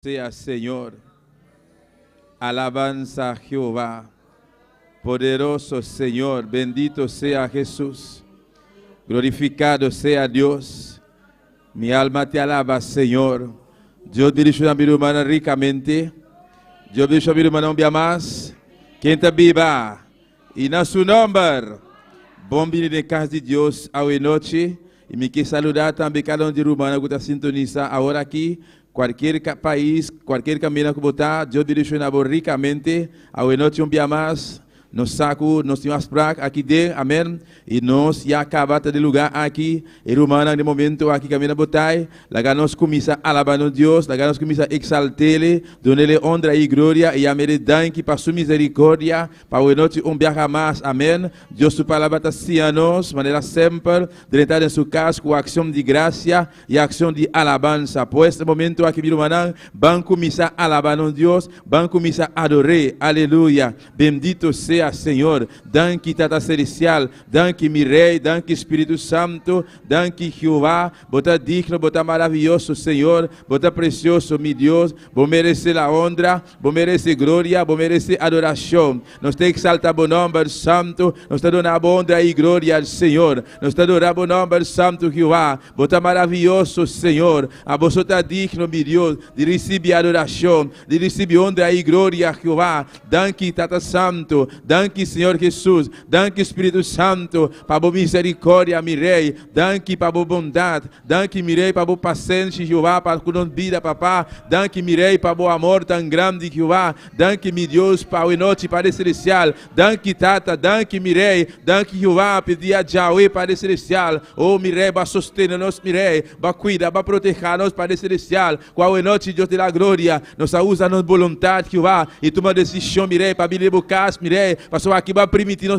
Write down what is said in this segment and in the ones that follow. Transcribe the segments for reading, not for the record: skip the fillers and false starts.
Sea Señor. Alabanza a Jehová. Poderoso Señor, bendito sea Jesús. Glorificado sea Dios. Mi alma te alaba, Señor. Dios bendice a mi hermana ricamente. Dios bendice a mi hermana un día más. Quem está viva. E na seu nome. Bom dia de casa de Deus ao noite. E me quer saludar também cada um de Romana que está sintonizando agora aqui. Qualquer país, qualquer caminho que botar, Deus direciona ricamente. Ao noite um dia mais. Nos saco, nós temos praga aqui dentro, amém. E nós já acabamos de lugar aqui. E Romana, no momento aqui caminha botai. Lá nós começamos a alabar a Deus. Lá nós começamos a exaltar-lhe, dar-lhe honra e glória. E a meredan que para sua misericórdia, para o noite dia mais, amém. Deus sua palavra está assim a nós, maneira sempre, de entrar em sua casa com ação de graça e ação de alabança. Por este momento aqui, Romana, vamos começar a alabar a Deus, vamos começar a adorar. Aleluia. Bendito seja Senhor, danke Tata Celestial, danke mi Rei, danke Espírito Santo, danke Jeová, bota digno, bota maravilhoso Senhor, bota precioso mi Deus, vou merecer a honra, vou merecer glória, vou merecer adoração. Nós temos que exaltar o nome santo, nós temos que dar honra e glória ao Senhor, nós temos que adorar o nome santo Jeová, bota maravilhoso Senhor, a você está digno mi Deus, de receber adoração, de receber honra e glória Jeová, danke Tata Santo, danke, Senhor Jesus. Danke, Espírito Santo, para a misericórdia, mi Rei. Danke para a bondade. Danke, mi Rei, para a paciência, Jeová, para a vida, papá. Danke, mi Rei, para o amor tão grande, Jeová. Danke, mi Deus, para a noite, Padre Celestial. Danke, Tata. Danke, mi Rei. Danke, Jeová, pedir a Yahweh, Padre Celestial. Oh, mi Rei, para sustentar-nos, mi Rei. Para cuidar, para proteger-nos, Padre Celestial. Qual é a noite, Deus da glória. Nós usamos vontade, Jeová. E toma decisão, mi Rei, para me buscar, mi Rei. Passou aqui para permitir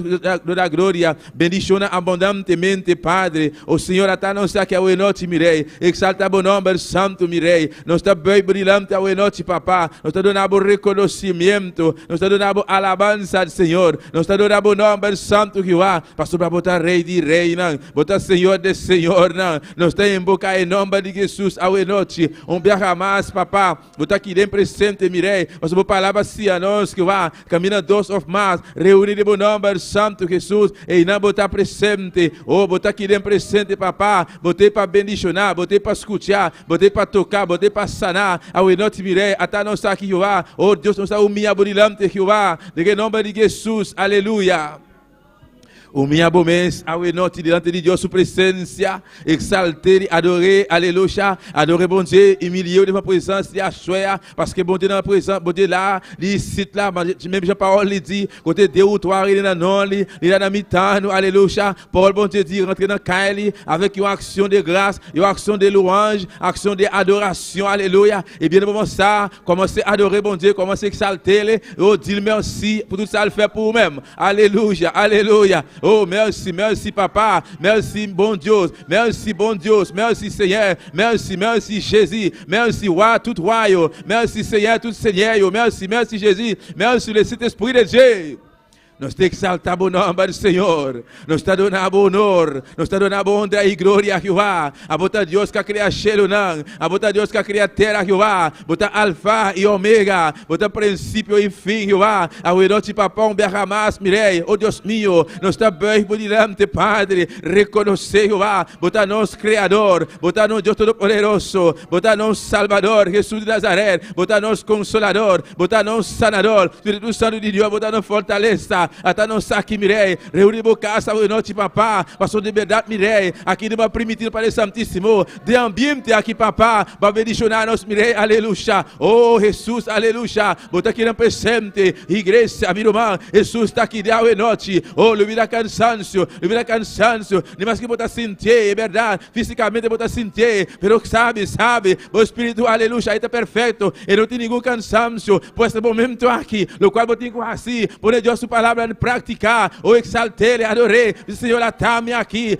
da glória, bendição abundantemente, Padre. O Senhor está não está aqui ao noite, mi Rei. Exalta o nome santo, mi Rei. Nós está bem brilhante ao noite, papá. Nós está dando reconhecimento, nós está dando alabança ao Senhor. Nós está dando o nome santo, Jeová. Passou para botar Rei de Rei, não. Botar Senhor de Senhor, não. Nós está em boca em nome de Jesus ao noite. Dia mais, papá. Botar aqui dentro presente, mi Rei. Nós vamos palavra assim a nós, Jeová. Camina dos of mais. Reunir o nome santo Jesus e não botar presente, botar aqui dentro presente, papá, botei para bendicionar, botei para escutar, botei para tocar, botei para sanar, ao noite mirei, até não está aqui, Jeová, Deus não está humilhando, burilante, Jeová, de nome de Jesus, aleluia. O minha bomês, ao noite diante de Deus, sua presença, exalter, adorer, aleluia, adorer bom Deus, humilhar de ma presença, de achoia, parce que bon Dieu dans la présence, bon Dieu là, ici là, même Jean parole lui dit, côté Dieu ou toi, il est dans non, il est dans mitano, alléluia, parole bon Dieu dit, rentrer dans Kaili, avec une action de grâce, une action de louange, action de adoration, alléluia, et bien moment ça, commencez à adorer bon Dieu, commencez à exalter, dire merci pour tout ça, le faire pour vous-même, alléluia, alléluia. Oh, merci, merci, papa. Merci, bon Dieu. Merci, bon Dieu. Merci, Seigneur. Merci, merci, Jésus. Merci, roi, tout royaume. Merci, Seigneur, tout Seigneur. Merci, merci, Jésus. Merci, le Saint-Esprit de Dieu. Nós temos que exaltar o nome do Senhor. Nós está dando honor. Nós está dando honra e glória a Jeová. A botar Deus que cria céu não. A botar Deus que cria terra, Jeová. Botar alfa e ômega. Botar princípio e fim, Jeová. A noite papão berramas, mirei. Oh Deus meu. Nós está bem bonilante, Padre. Reconhecer, Jeová. Botar nós Criador. Botar nós Deus Todo-Poderoso. Botar nós Salvador. Jesus de Nazaré. Botar nós Consolador. Botar nós Sanador. Espírito Santo de Deus. Botar nós Fortaleza. Até não saque, mirei, reunir o casa, o noite, papá, passou de verdade, mirei, aqui de uma primitiva para o Santíssimo, de ambiente aqui, papá, para bendicionar nós, mirei, aleluia, oh, Jesus, aleluia, bota aqui no presente, igreja, meu irmão, Jesus está aqui de ao noite, oh, livra cansancio, nem mais que botar sentir, é verdade, fisicamente botar sentir, pero sabe, o Espírito, aleluia, aí está perfeito, e não tem nenhum cansancio, por esse momento aqui, no qual eu tenho que assim, por Deus, sua palavra, praticar, ou exaltar, adorar, Senhor, atame aqui,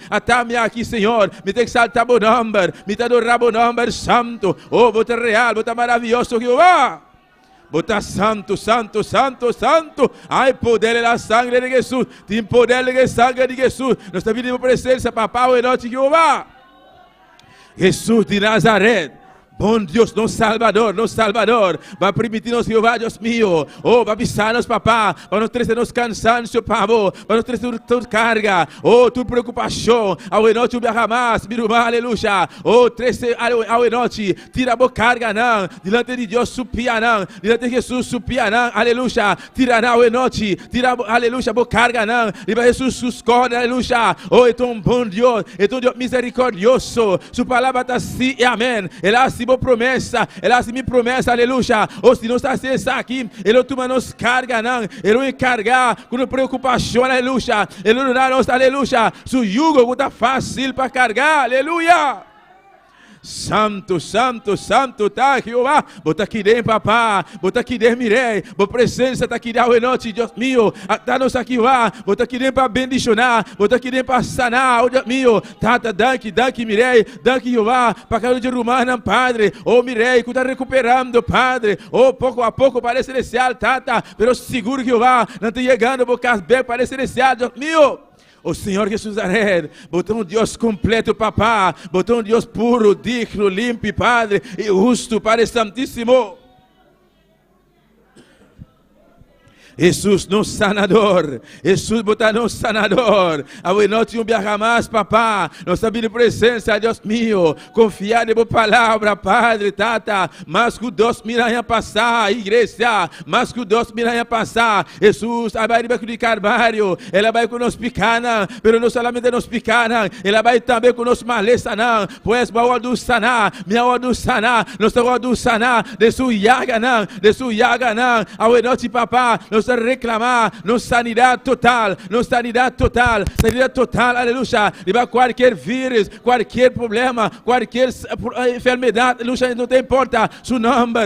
Senhor, me te exaltar o nome, me te adorar o nome santo, oh, bota real, bota maravilhoso, Jeová. Bota santo, santo, santo, santo. Ai, poder da sangue de Jesus. Tem poder da sangue de Jesus. Nós estamos vindo em presença, papai, o noite, Jeová. Jesus de Nazaré. Bom Deus, nosso Salvador, vai permitir-nos, Jeová, Deus meu, oh, vai avisar-nos, papá, para nós trazer-nos cansaço, pavor, para nós trazer tua carga, oh, tua preocupação, ao noite o jamais, mirumá, aleluia, oh, trazer ao noite, tira a boa carga, não, diante de Deus, supia, não, diante de Jesus, supia, não, aleluia, tira ao noite, tira, aleluia, boa carga, não, e Jesus, sus cordas, aleluia, oh, é tão bom Deus, é tão Deus misericordioso, sua palavra está sim e amém, ela se boa promessa, ela se me promessa, aleluia, ou se não está aqui, ele toma nos carga, não, ele não encarga com preocupação, aleluia, ele não dá nos, aleluia, su jugo que está fácil para carregar, aleluia. Santo, santo, santo, tá, Jeová, bota aqui dentro, papá, bota aqui dentro, mirei, boa presença tá aqui dentro, noite, Deus meu, tá nos aqui, vá, bota aqui dentro para bendicionar, bota aqui dentro para sanar, oh Deus meu, tata, danke, mirei, danke, Jeová, para cada de rumana, Padre, oh mirei, que tá recuperando, Padre, oh, pouco a pouco para celestial, tata, pero seguro, Jeová, não tá chegando, boca bem para celestial, Deus meu. O Senhor Jesus Nazaré, botou um Deus completo, papá, botou um Deus puro, digno, limpo, Padre, e justo, Padre Santíssimo. Jesus, nosso sanador. Jesus, botar nosso sanador. A noite um viaja mais, papá. Nós sabemos presença, Deus meu. Confiar na boa palavra, Padre, tata. Mas que Deus mira a passar, igreja. Mas que Deus mira a passar. Jesus, a vai de Carvalho. Ela vai conosco picana. Pero não solamente nos picana. Ela vai também conosco maleza, não. Pois, boa do sanar. Minha hora do sanar. Nossa hora do sanar. De sua iaga, não. De sua iaga, não. A noite, papá. Nós reclamar, nos sanidade total, aleluia, de qualquer vírus, qualquer problema, qualquer enfermidade, aleluia, não te importa seu nome,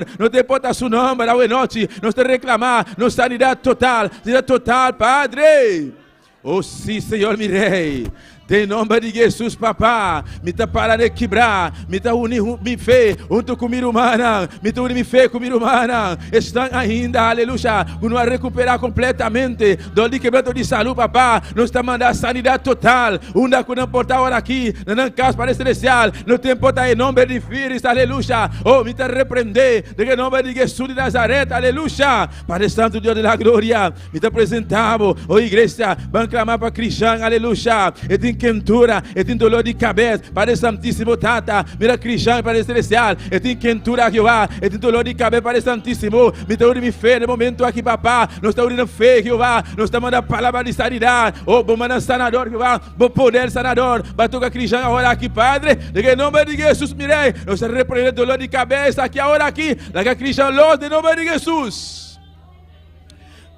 a noite, nós te reclamar, nos sanidade total, Padre. Oh sim, Senhor, mi rei. Em nome de Jesus, papá, me está para de quebrar, me está unindo minha fé, junto com minha humana, me está unindo minha fé com minha humana, estão ainda, aleluia, não a recuperar completamente, dor de quebranto de saúde, papá, não está mandando sanidade total, onde que não importa agora aqui, não caso para celestial, não tem importa em nome de vírus, aleluia, oh, me está repreender, em nome de Jesus de Nazaré, aleluia, Padre Santo Deus da glória, me está apresentado, oh igreja, vamos clamar para cristão, aleluia, e tem quentura, e tem dolor de cabeça, Padre Santíssimo, tata, mira cristão, Padre Celestial, e tem quentura, Jeová, e tem dolor de cabeça, Padre Santíssimo, me está unindo fé no momento aqui, papá, nós estamos unindo fé, Jeová, nós estamos mandando a palavra de sanidade, oh, bom mandar sanador, Jeová, bom poder sanador, vai tocar cristão agora aqui, Padre, em nome de Jesus, mirei, nós repreendemos dolor de cabeça aqui, agora aqui, lá cristão, em nome de Jesus,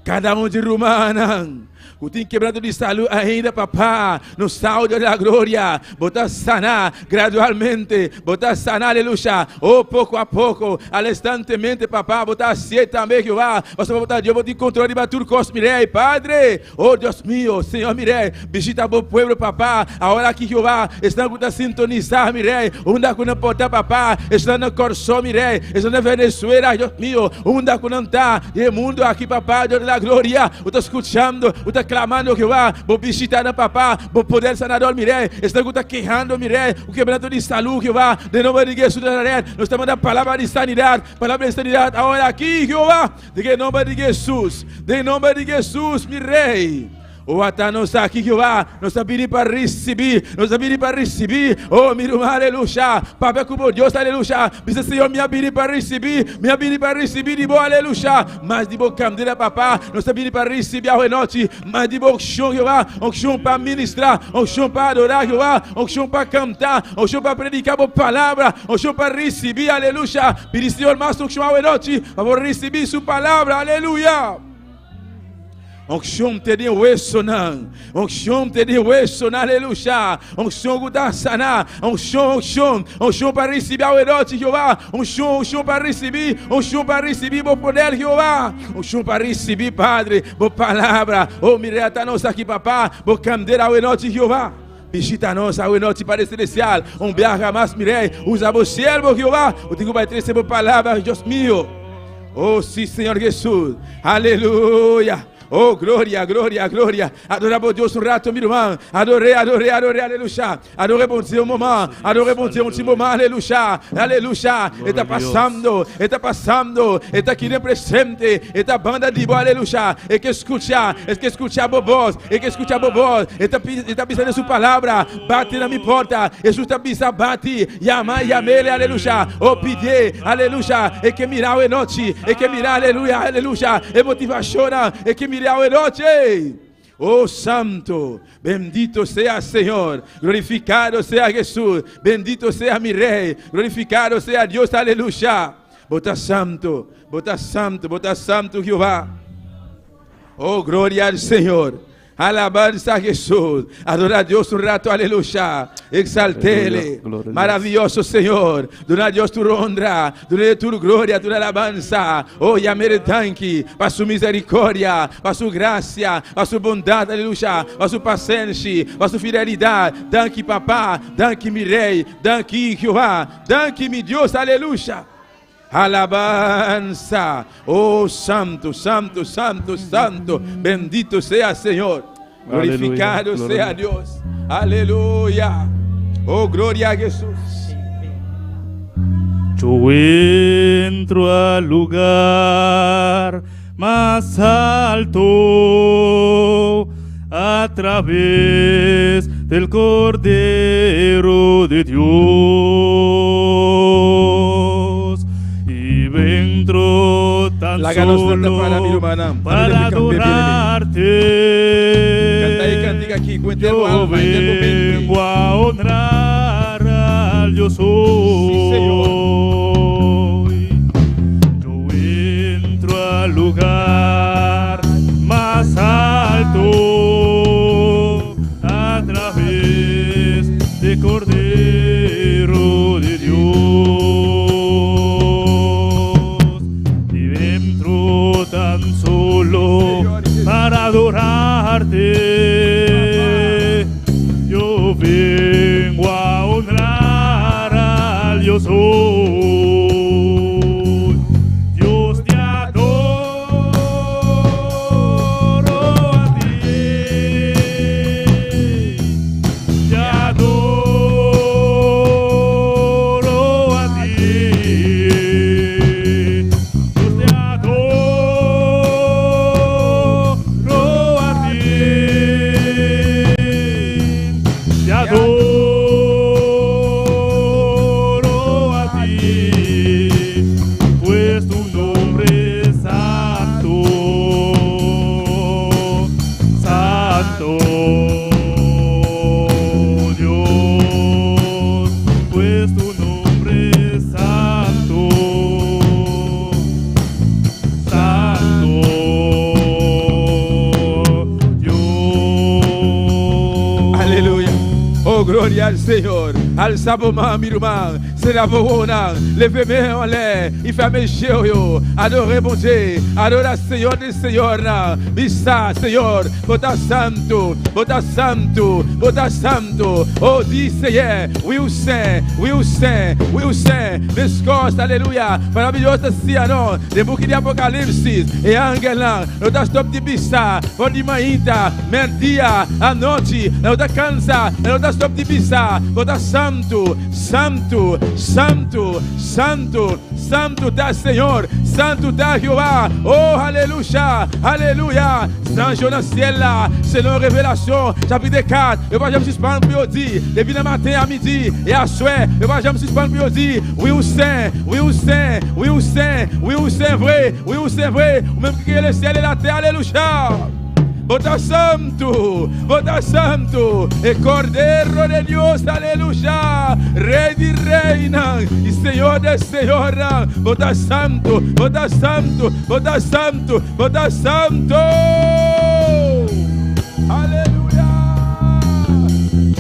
cada um de rumana, o tem quebrado de saúde ainda, papá, no saúde da glória, botar sanar gradualmente, botar sanar, aleluia, oh, pouco a pouco, instantemente, papá, botar ser também, Jeová, você vai botar Deus, botar controle de batur cos, mirei, Padre, oh, Deus meu, Senhor, mirei, visita o povo, papá, agora aqui, Jeová, estão com sintonizar, mirei, onde que não pode, papá, estão no Corsó, mirei, estão na Venezuela, Deus meu, onde que não está, e o mundo aqui, papá, Deus da glória, eu estou escutando, eu estou clamando, Jeová, vou visitar, papá, vou poder sanador, mirei, estão queixando, mirei, o quebranto de saúde, Jeová, de nome de Jesus de Nazaré, nós estamos dando palavra de sanidade, agora aqui, Jeová, de nome de Jesus, mirei. Oh, até nós aqui, Jeová, nós estamos pedindo para receber, oh, meu irmão, aleluia, papai como Deus, aleluia, diz Senhor, me pedindo para receber, de boa, aleluia, mas de boa candeira, papá, nós estamos pedindo para receber a noite, mas de boa chão, Jeová, chão para ministrar, chão para adorar, Jeová, chão para cantar, chão para predicar a palavra, chão para receber, aleluia, pedir Senhor, mais chão a noite, para receber sua palavra, aleluia. Onction te de hueso nan, aleluia. Onction guda sana, onction para receber a noite, Jeová. Onction para receber, o poder, Jeová. Onction para receber, Padre, a palavra. Oh, mireta nós aqui, papá, o candeira a noite, Jeová. Visita nós a noite, Padre Celestial. Viaja mais, mirei, usa o servo, Jeová. O tenho vai trazer a palavra, Deus meu. Oh, sim, Senhor Jesus. Aleluia. Oh, gloria, gloria, gloria. Adorez bon Dieu sur rato, mi irmão. Adorez, adorez, adorez, alléluia. Adorez bon Dieu un moment. Adorez bon Dieu un petit moment, alléluia. Alléluia. Está passando, está passando. Está aqui no presente. Está banda de boa, alléluia. E que escutar bobos. E que escutar bobos. Está pisando sua palavra. Bate na minha porta. Jesus está pisando, bate. Yama, yamele, alléluia. Oh, pedir, alléluia. E que mirar a noite. E que mirar, aleluia, aleluia. E motivação. E que mirar a noite. Oh Santo, bendito sea Señor, glorificado sea Jesús, bendito sea mi Rey, glorificado sea Dios, aleluya. Bota santo, bota santo, bota santo Jehová. Oh, gloria al Señor. Alabanza a Jesús, adora a Dios un rato, aleluya, exaltele, maravilloso Señor, dona a Dios tu honra, dona tu gloria, tu alabanza, oh, llamere tanque, para su misericordia, para su gracia, para su bondade, aleluya, para su paciencia, para su fidelidad, danke papá, danke mi rey, danke Jehová, danke mi Dios, aleluya. Alabanza, oh santo, santo, santo, santo, bendito sea Señor, glorificado Aleluya, sea Dios, aleluya, oh gloria a Jesús. Yo entro al lugar más alto a través del Cordero de Dios. Entro tan solo para adorarte. Yo vengo a honrar al yo soy. Yo entro al lugar más alto a través de Cordero de Dios. Tan solo para adorarte, yo vengo a honrar al yo soy. Dios, te adoro a ti, te adoro a ti. Gloria al Senhor, alça vos mains, mi irmão, será vos levez mes en l'air, et fermez les yeux, adorez mon Dieu, adorez Senhor del Senhor, bisa Senhor, bota santo, bota santo, bota santo, oh dis Senhor, will sing, will sing, will sing, descosta, aleluia, maravilhosa sia não, de book de Apocalipse, e angel lá, não dá stop de bisa, por de manhã, meio-dia, à noite, não dá cansa, não dá stop de bisa, bota santo, santo, santo, santo, santo da Senhor, santo da Jehová, oh aleluia, aleluia, Sanjo na ciel là, selon révélation, chapitre 4, je vais jamais suspendre pour dire, depuis le matin à midi et à soir, je vais jamais suspendre pour dire, oui ou saint, oui ou saint, oui ou saint, oui ou saint vrai, oui ou saint vrai, ou même créer le ciel et la terre, alléluia. Bota santo, e Cordeiro de Deus, aleluia, Rei de reina, e Senhor de senhora, bota santo, bota santo, bota santo, bota santo, aleluia,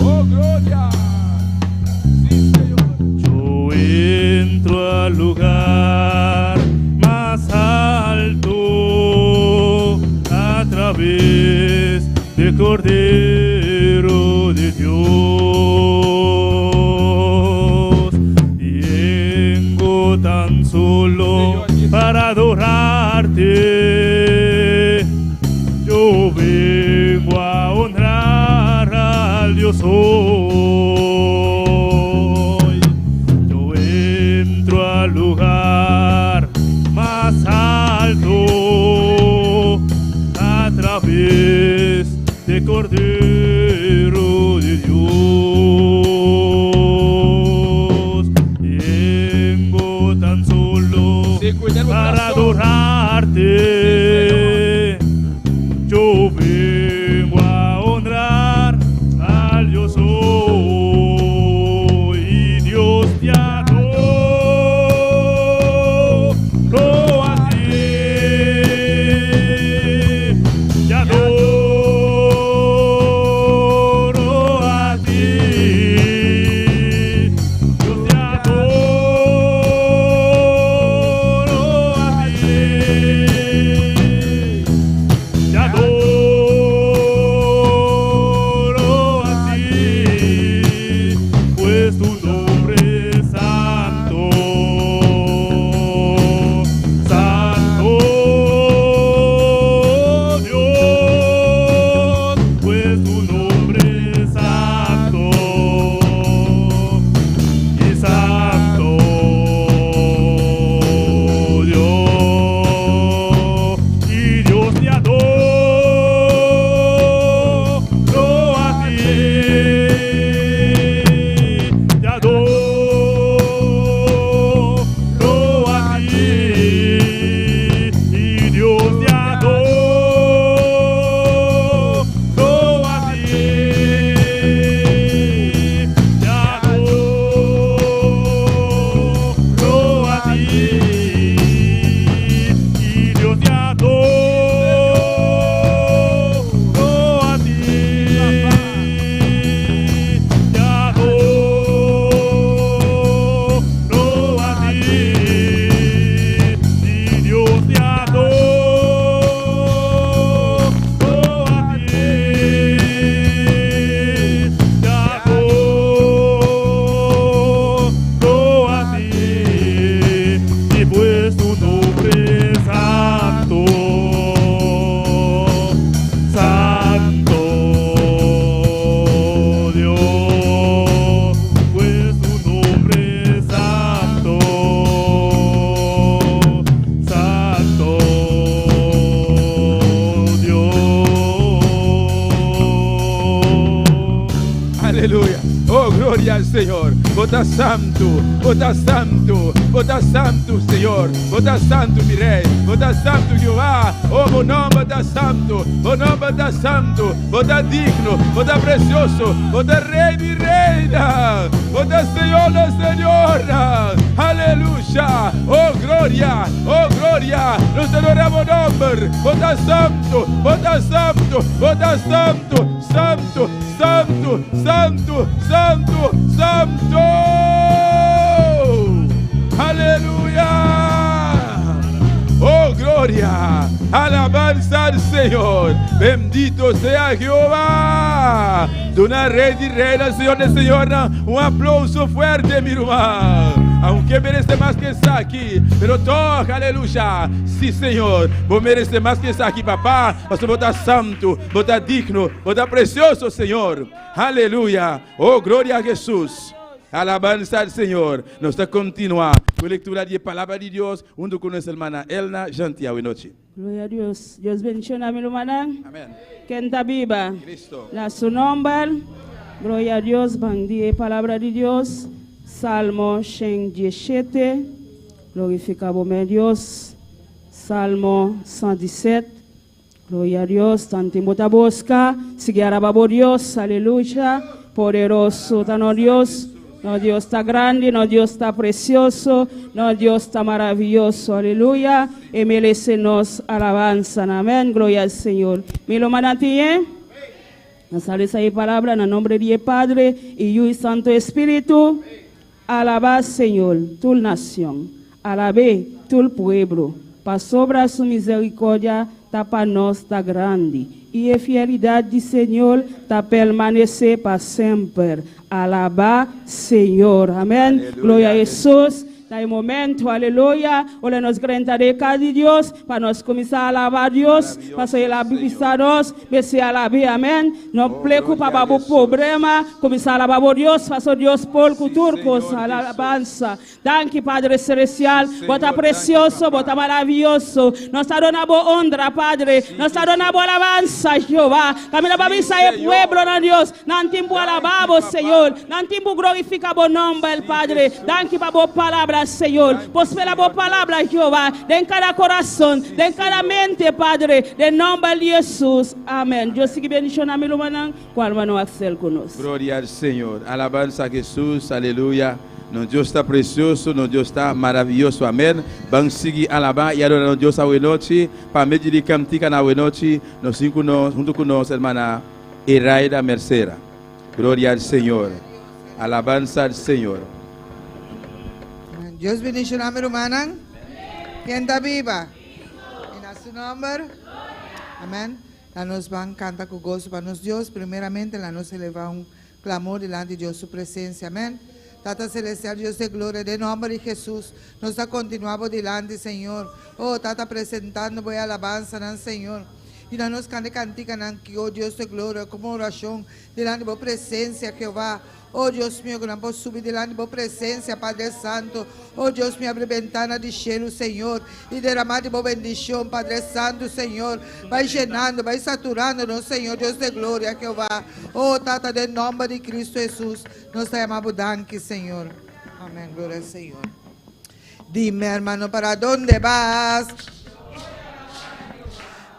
oh glória, sim Senhor. Yo entro al lugar más alto a través del Cordero de Dios, y vengo tan solo para adorarte. Cordero de Dios. Vengo tan solo para adorarte. Yo vengo a honrar al yo soy, y Dios te adoro a ti, te adoro a ti, Dios te adoro a ti, te adoro a ti, pues tu nombre es santo, santo Dios, pues tu nombre es santo y santo Dios, y Dios te adoro a ti, te adoro a ti, y Dios te adoro a ti, te adoro a ti, y Dios te adoro a ti, te adoro a ti, y Dios te adoro a ti, te adoro a ti, y pues tu nombre es santo, santo Dios, pues tu nombre es santo, santo Dios. Aleluya. Oh, gloria al Señor. Vota santo, vota santo, vota santo, Señor. Vota santo, mi Rey. Vota santo, Jehová. Oh, vos nombre está santo. Vos nombre está santo. Vota digno, vota precioso. Vota Rey, mi Reina. Vota Señor, la Señora. Aleluya. Oh, gloria. Oh, gloria. Nos adoramos nombre. Vota santo, vota santo, vota santo, santo, santo, santo, santo, santo. Aleluya. Oh, gloria. Alabanza al Señor. Bendito sea Jehová. De una Rey y Reina, Señor de Señora. Un aplauso fuerte, mi hermano. Aunque merece más que estar aquí, pero todo, aleluya. Sí, Señor, vos mereces más que estar aquí, papá. Mas vos estás santo, vos estás digno, vos estás precioso, Señor. Aleluya. Oh, gloria a Jesús. Alabanza al Señor. Nos está continuar con lectura de palabra de Dios junto con nuestra hermana Elna Gentia. Buenas noches. Gloria a Dios. Dios bendiga a mi hermana. Amén. Quenta viva. Cristo. La su nombre. Gloria a Dios. Bandie palabra de Dios. Salmo 17. Glorificamos a Dios. Salmo 117. Gloria a Dios. Tantimota bosca. Siguiara babo Dios. Aleluya. Poderoso tan Dios. No Dios está grande, no Dios está precioso, no Dios está maravilloso, aleluya. Y merecemos alabanza, amén, gloria al Señor. Me lo manatié. Nos sale esa palabra en el nombre de Padre y Hijo y Santo Espíritu. Alabad, Señor, tu nación, alabé tu pueblo, para sobra su misericordia, para nós está grande. E a fidelidade do Senhor está permanecer para sempre. Alabá, Senhor. Amém. Aleluia. Glória a Jesus. Dai momento, aleluya. Ole nos granta de cada Dios, para nos comenzar a alabar a Dios, para ser la bibisados, bese a la vida, amén. No preocupa para o problema, começar a alabar a Dios, para Dios por culturcos, alabanza. Danke, Padre Celestial, bota precioso, bota maravilloso. Nos está dando boa honra, Padre. Nos está dando boa alabanza, Jehová. Camina para misa el pueblo, no Dios. Não tempo alabamos, Senhor. Não tempo glorifica o nome, el Padre. Danke para boa palavra, Senhor. Prospera boa palavra, Jehová. En cada coração, en cada mente, Padre. En nome de Jesus. Amém. Deus siga bendicionando a meu irmão, qual mano Axel conosco. Gloria al Señor. Alabanza a Jesús. Aleluya. Nuestro Dios está precioso, nuestro Dios está maravilloso. Amén. Vamos a seguir alabar y adorar a Dios a buena noche. Para medir cantica na buena noche, nos junto con nos, hermana Iraida Mercera. Gloria al Señor. Alabanza al Señor. Dios bendice a mi hermana. ¿Quién está viva? En su nombre. Amén. La nos van a cantar con gozo para nos Dios. Primeramente, la nos eleva un clamor delante de Dios, su presencia. Amén. Tata Celestial, Dios de gloria, de nombre de Jesús, nos ha continuado delante, Señor. Oh, Tata presentando, voy a alabanza, ¿no, Señor? Y no nos cante cantica, que oh Dios de gloria, como oración, delante de tu presencia, Jehová. Oh Dios mío, que no puedo subir delante de tu presencia, Padre Santo. Oh Dios mío, abre ventana de cielo, Señor, y derramar de tu bendición, Padre Santo, Señor. Va llenando, va saturando, Señor, Dios de gloria, Jehová. Oh, Tata, de nombre de Cristo Jesús, nos llamamos danke, Señor. Amén, gloria al Señor. Dime, hermano, ¿para dónde vas?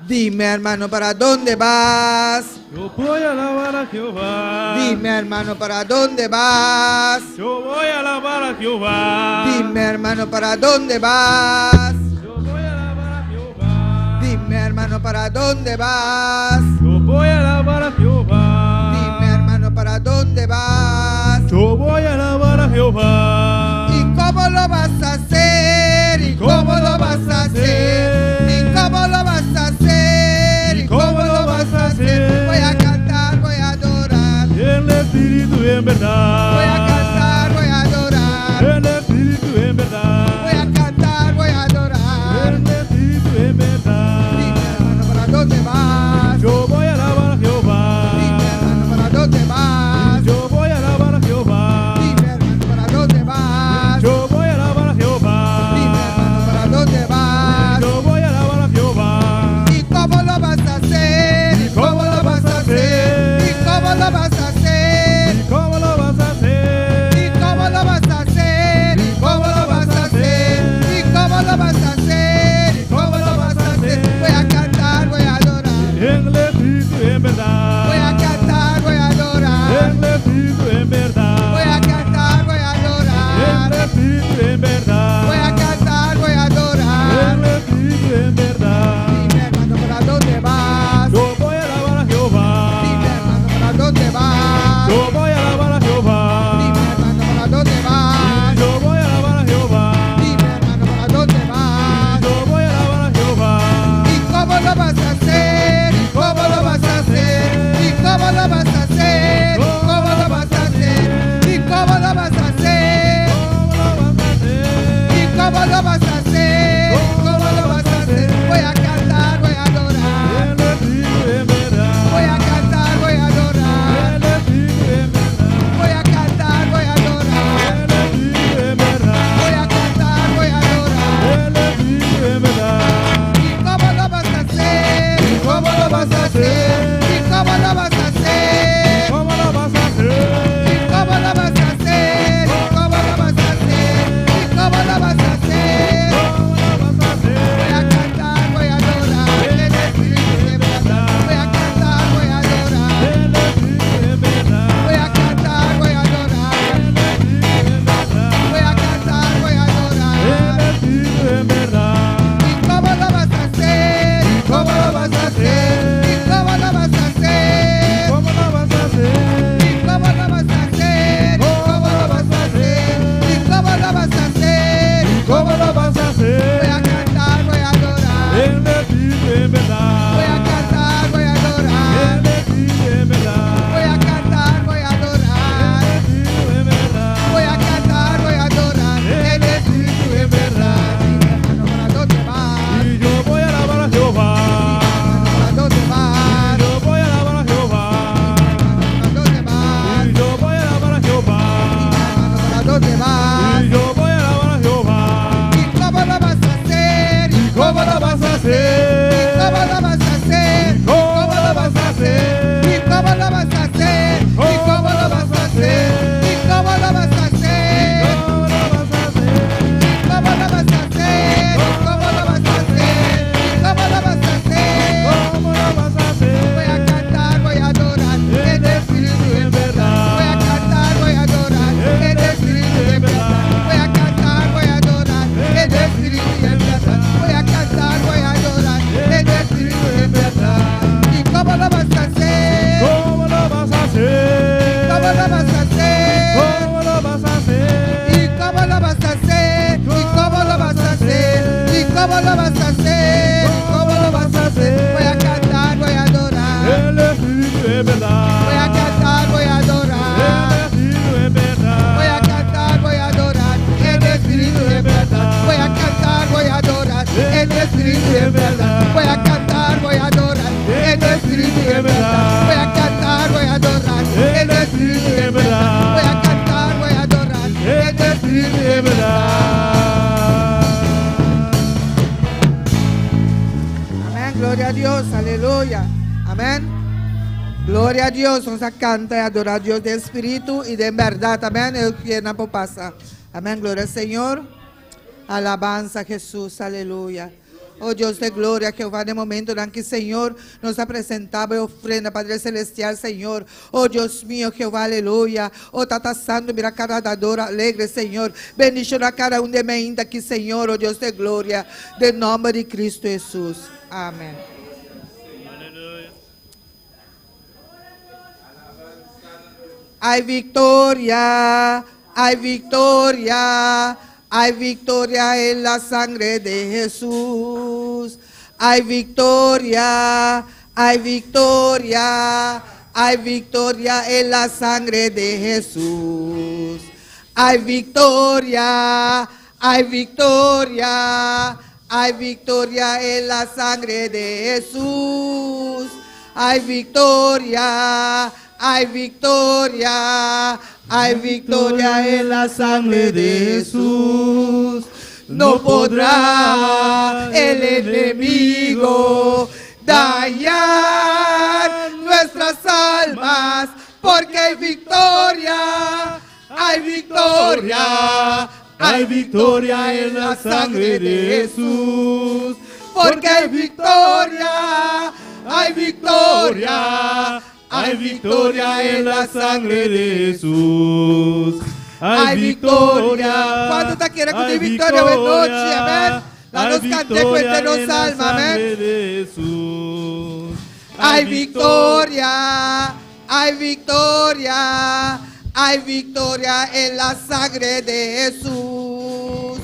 Dime, hermano, ¿para dónde vas? Yo voy a alabar a Jehová. Dime, hermano, ¿para dónde vas? Yo voy a alabar a Jehová. Dime, hermano, ¿para dónde vas? Yo voy a alabar a Jehová. Dime, hermano, ¿para dónde vas? Yo voy a alabar a Jehová. Dime, hermano, ¿para dónde vas? Yo voy a alabar a Jehová. ¿Y cómo lo vas a hacer? ¿Y cómo lo vas a hacer? ¿Y cómo lo vas a hacer? ¿Y cómo lo vas a hacer? Voy a cantar, voy a adorar. En el espíritu y en verdad. Voy a cantar, voy a adorar. En el espíritu y en verdad. Voy a cantar, voy a adorar. En el espíritu y en verdad. Dime, hermano, ¿para dónde vas? Yo voy a alabar a Jehová. Dime, hermano, ¿para dónde vas? Yo voy a alabar a Jehová. Dime, hermano, ¿para dónde vas? Yo voy a alabar a Jehová. Dime, hermano, ¿para dónde vas? Yo voy a alabar a Jehová. ¿Y cómo lo vas a hacer? ¿Y cómo lo vas a hacer? ¿Y cómo lo vas a hacer? ¿Y cómo lo vas a hacer? lo vas a hacer? ¿Cómo lo vas a hacer? ¿Y cómo lo vas a hacer? ¿Y cómo lo vas a hacer? ¿Y cómo lo vas a hacer? ¿Y cómo lo vas a hacer? Voy a cantar, voy a adorar. El Espíritu es verdad. Voy a cantar, voy a adorar. El Espíritu es verdad. Voy a cantar, voy a adorar. El Espíritu es verdad. Voy a cantar, voy a adorar. El Espíritu es verdad. Voy a cantar, voy a adorar. El Espíritu es verdad. Voy a cantar, voy a adorar. El Espíritu es verdad. Voy a cantar, voy a adorar. El Espíritu es verdad. Amén, gloria a Dios, aleluya. Amén. Gloria a Dios, vamos a cantar y adorar a Dios de espíritu y de verdad. Amén, el que no pasa. Amén, gloria al Señor. Alabanza a Jesús, aleluya. Oh Dios de gloria, Jehová, en el momento en que Señor nos ha presentado ofrenda, Padre Celestial, Señor. Oh Dios mío, Jehová, aleluya. Oh Tata Santo, mira cada dador alegre, Señor. Bendición a cada uno de mí aquí, Señor, oh Dios de gloria, de nombre de Cristo Jesús. Amén. Hay victoria, hay victoria. Hay victoria en la sangre de Jesús. Hay victoria, hay victoria. Hay victoria en la sangre de Jesús. Hay victoria, hay victoria. Hay victoria en la sangre de Jesús. Hay victoria, hay victoria. Hay victoria en la sangre de Jesús. No podrá el enemigo dañar nuestras almas, porque hay victoria, hay victoria, hay victoria en la sangre de Jesús. Porque hay victoria, hay victoria. Hay victoria en la sangre de Jesús. Hay victoria. ¿Cuánto te quiere con victoria hoy noche? Amén. La nos cante cuente los almas. Amén. Hay victoria. Hay victoria. Hay victoria en la sangre de Jesús.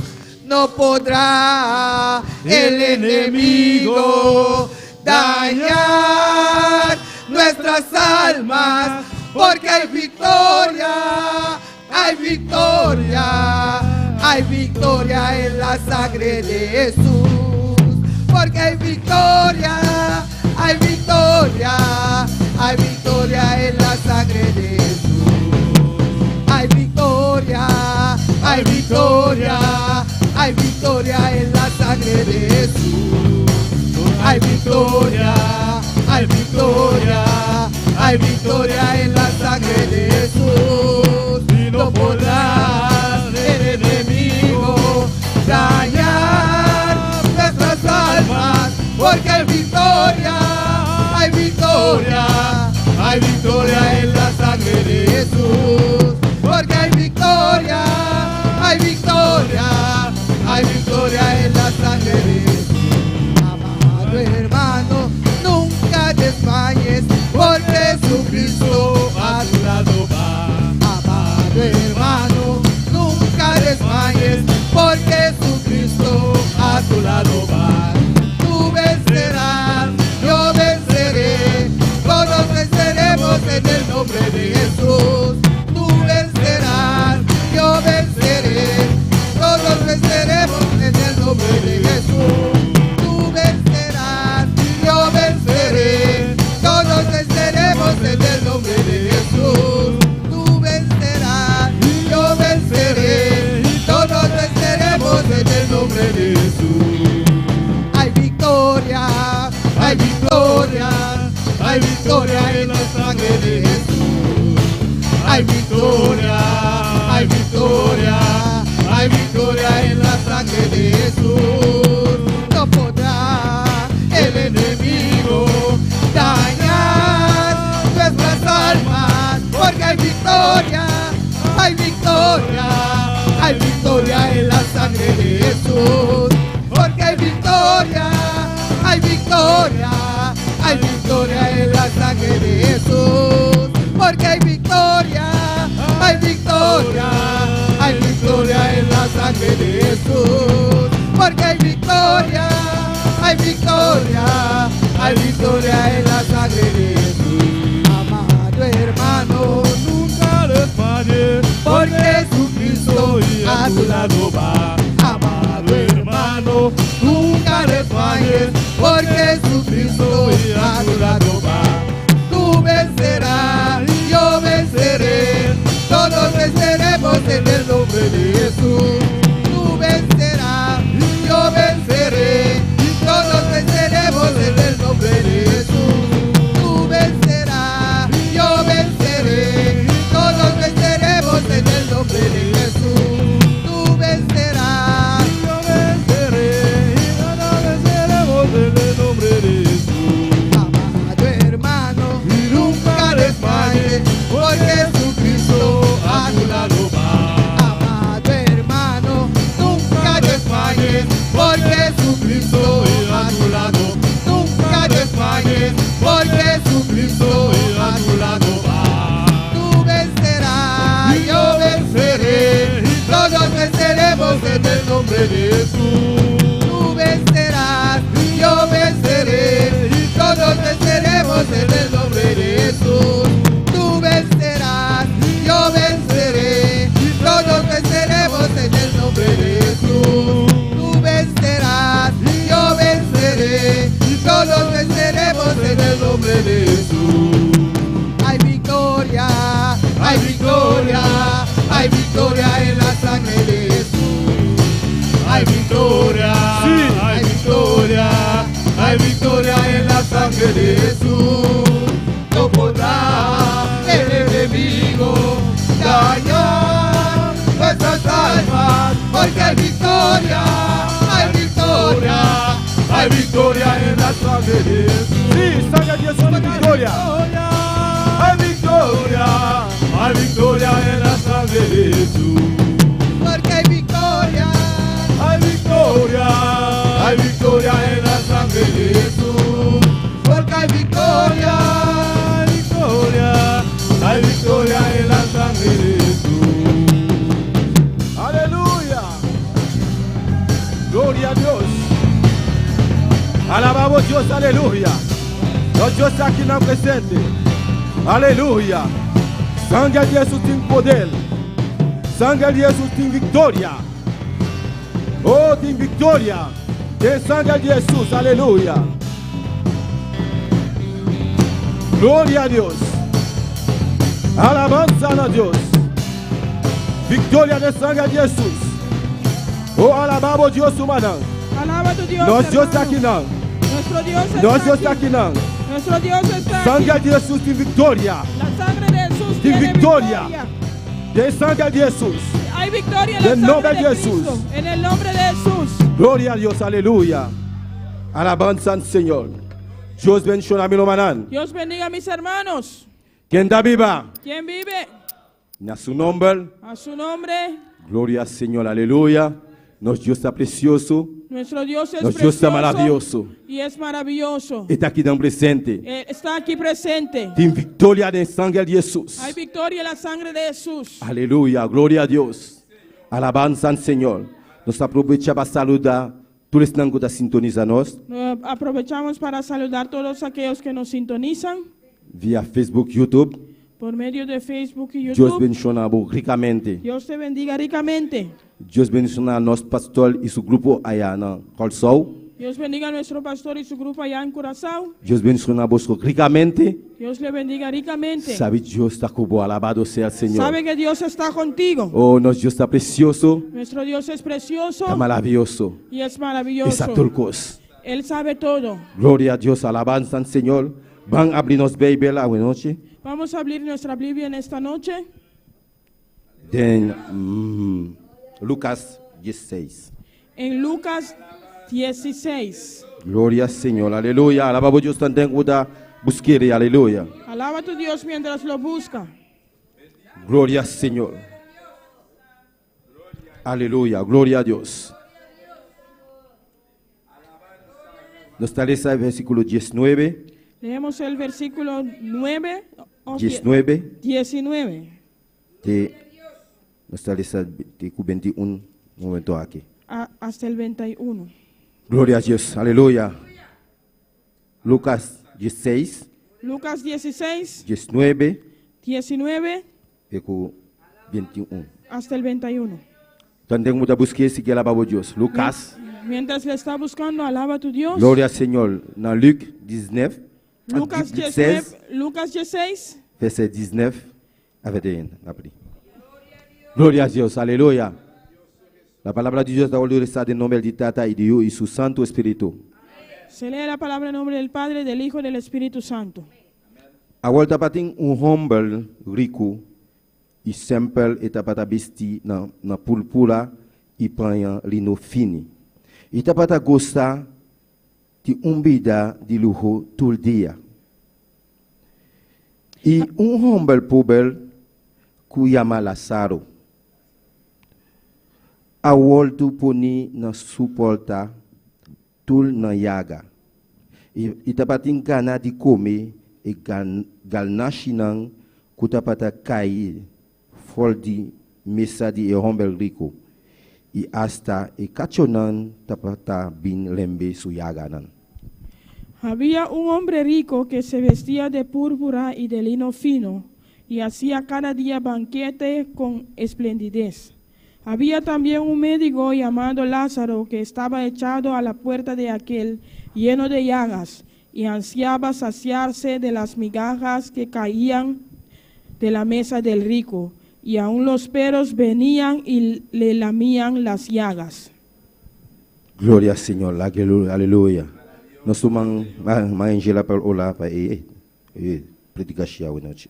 No podrá el enemigo dañar nuestras almas, porque hay victoria, hay victoria, hay victoria en la sangre de Jesús. Porque hay victoria, hay victoria, hay victoria en la sangre de Jesús. Hay victoria, hay victoria, hay victoria en la sangre de Jesús. Hay victoria, hay victoria, hay victoria en la sangre de Jesús. Y no podrá el enemigo dañar nuestras almas, porque hay victoria, hay victoria, hay victoria en la sangre de Jesús. Porque hay victoria, hay victoria, hay victoria en la sangre de Jesús. Amado hermano, nunca desmayes, por Jesucristo a tu lado va. Amado hermano, nunca desmayes, por Jesucristo a tu lado va. Tú vencerás, yo venceré, todos venceremos en el nombre de Jesús. Tú vencerás, yo venceré, todos venceremos en el nombre de Jesús. Tú vencerás, yo venceré, todos venceremos en el nombre de Jesús. Tú vencerás, yo venceré, todos venceremos en el nombre de Jesús. Hay victoria, hay victoria, hay victoria en la sangre de Jesús. Hay victoria, hay victoria, hay victoria en la sangre de Jesús. No podrá el enemigo dañar nuestras almas, porque hay victoria, hay victoria, hay victoria en la sangre de Jesús. Porque hay victoria, hay victoria, hay victoria en la sangre de Jesús. Porque hay victoria, victoria, hay victoria en la sangre de Jesús. Porque hay victoria, hay victoria, hay victoria en la sangre de Jesús. Amado hermano, Nunca desmayes, porque Jesucristo a tu lado va. amado hermano, nunca desmayes, porque Jesucristo a tu lado va. Tú vencerás, yo venceré, todos venceremos en el nombre de Jesús. Tú vencerás, yo venceré, todos venceremos en el nombre de Jesús. Tú vencerás, yo venceré, todos venceremos en el nombre de Jesús. Tú vencerás. Yo venceré y todos venceremos en el nombre de Jesús. Amado hermano, nunca desmayes, porque Jesucristo a tu lado va. Amado hermano, nunca desmayes, porque Jesucristo a tu lado. Nunca desmayes, porque Jesucristo a tu lado va. Tú vencerás, yo venceré, todos venceremos en el nombre de Jesús. Tú vencerás, yo venceré, todos venceremos en el nombre de Jesús. Tú vencerás, yo venceré, todos venceremos en el nombre de Jesús. Tú vencerás, yo venceré, todos venceremos en el nombre de Jesús. Hay victoria, hay victoria, hay victoria en la sangre de Jesús. Hay victoria, Sí. hay victoria, hay victoria en la sangre de Jesús. No podrá el enemigo dañar nuestras almas, porque hay victoria, hay victoria, hay victoria en la sangre de Jesús. Sí, sangre de Jesús, victoria. Hay victoria, hay victoria en la sangre de Jesús. Porque hay victoria, Hay victoria, hay victoria en la sangre de Jesús. porque hay victoria. Hay victoria, hay victoria en la sangre de Jesús. Aleluya. Gloria a Dios. Alabamos a Dios, aleluya. Los Dios aquí no presente. Aleluya. Sangre de Jesús tiene poder. Sangre de Jesús tiene victoria. Oh, tiene victoria. Tiene sangre de Jesús, aleluya. Gloria a Dios. Alabanza a Dios. Victoria de sangre de Jesús. Oh, alabamos a Dios humano. Alaba a tu Dios. Nos Dios hermano. está aquí now. Nuestro Dios está Nos Dios está aquí. aquí now. Nuestro Dios está Sangre aquí. de Jesús tiene victoria. La sangre de Jesús Tiene tiene victoria. victoria. De sangre de Jesús. Hay victoria en En el la nombre sangre de de Jesús. Cristo. En el nombre de Jesús. Gloria a Dios, aleluya. Alabanza al Señor. Dios bendiga a mi hermano. Dios bendiga a mis hermanos. ¿Quién está viva? ¿Quién vive? En su nombre. A su nombre. Gloria al Señor, aleluya. Nuestro Dios está precioso. Nuestro Dios es Nuestro Dios está precioso maravilloso. y es maravilloso. Está aquí en presente. Está aquí presente. Tiene victoria en sangre de Jesús. Hay victoria en la sangre de Jesús. Aleluya, gloria a Dios. Alabanza al Señor. Nos aprovechamos para saludar todos los que están sintonizándonos Aprovechamos para saludar a todos aquellos que nos sintonizan vía Facebook, YouTube. por medio de Facebook y Dios YouTube. bendiga ricamente. Dios te bendiga ricamente. Dios bendiga a nuestro pastor y su grupo allá en Colsou. Dios bendiga a nuestro pastor y su grupo allá en Curazao. Dios bendiga a vosotros ricamente. Dios le bendiga ricamente. Sabe Dios está con vos, alabado sea el Señor. Sabe que Dios está contigo. Oh, nuestro Dios está precioso, Nuestro Dios es precioso está maravilloso. y es Es maravilloso. a todo cosa. Él sabe todo. Gloria a Dios, alabanza al Señor. Van a abrirnos Biblia la noche. Vamos a abrir nuestra Biblia en esta noche. En Lucas 16. En Lucas 16. Gloria al Señor, aleluya. Alabamos a Dios también cuando busquere, aleluya. Alaba a tu Dios mientras lo busca. Gloria al Señor. Aleluya, gloria a Dios. Nos trae el versículo 19. Leemos el versículo 9 o 19 19. de Nuestra lista de 21 momento aquí. hasta el 21. Gloria a Dios, aleluya. Lucas 16, Lucas 16, 19 19 y 21. hasta el 21. Donde muita busque seguir la palavra de Dios. Lucas, Mientras le está buscando, alaba a tu Dios. gloria al Señor. Dans Luc 19, Lucas 16, 19, Lucas 16, verset 19 à 21. Appris. Gloria a Dios, aleluya. La palabra de Dios está en nombre de Tata y de Dios y su Santo Espíritu. se lee la palabra en nombre del Padre, del Hijo y del Espíritu Santo. A volta patin humble rico e simple etapata vesti na purpura e panha lino fini. Etapata gosta de vida de lujo todo dia. E humble pobre que chama Lazaro. A volta poni na suporta tul na yaga. E tapatin kana de comer e galnashinang kutapata kai fol di mesa di humble rico. E hasta e cachonan tapata bin lembe su yaganan. Había un hombre rico que se vestía de púrpura y de lino fino y hacía cada día banquete con esplendidez. Había también un médico llamado Lázaro que estaba echado a la puerta de aquel, lleno de llagas, y ansiaba saciarse de las migajas que caían de la mesa del rico, y aun los perros venían y le lamían las llagas. Gloria al Señor, aleluya. Nós somos angela para orar para predicar hoje noite.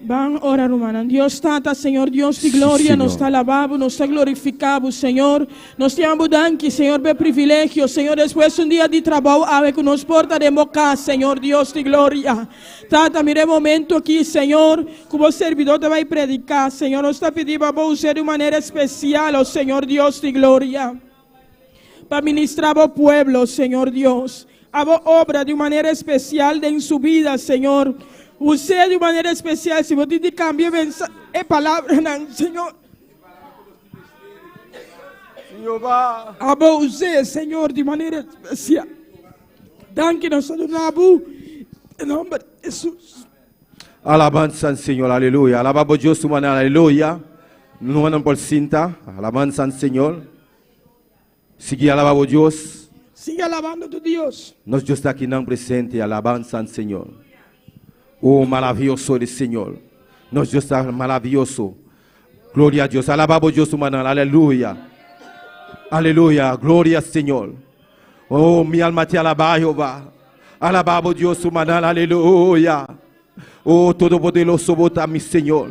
Van a orar, hermana. Dios tata, Señor, Dios de gloria, Señor. nos está alabado, nos está glorificado, Señor. Nos te amo danke, Señor, de privilegio, Señor, después un día de trabajo, ave que nos porta de moca, Señor, Dios de gloria. Tata, mire momento aquí, Señor, como servidor te va a predicar, Señor, nos está pidiendo para usar de manera especial, oh Señor, Dios de gloria, para ministrar al pueblo, Señor Dios. Hago obra de manera especial en su vida, Señor. Usted de manera especial, si usted cambia palabra, Señor. Abo usted, Señor, de manera especial. Danke nos adoramos en nombre de Jesús. Alabanza al Señor, aleluya. Alabamos a Dios su manera, aleluya. No andan por cinta. Alabanza al Señor. Sigue alabando a Dios. Sigue alabando a tu Dios. Nós Deus está aqui não presente, alabanza al Señor. Oh, maravilloso el Señor. Nós Deus está maravilloso. Gloria a Dios. Alabamos a Dios su manera, aleluya. Aleluya, gloria al Señor. Oh, mi alma te alaba, Jehová. Alabamos a Dios su manera, aleluya. Oh, todopoderoso, bota mi Señor.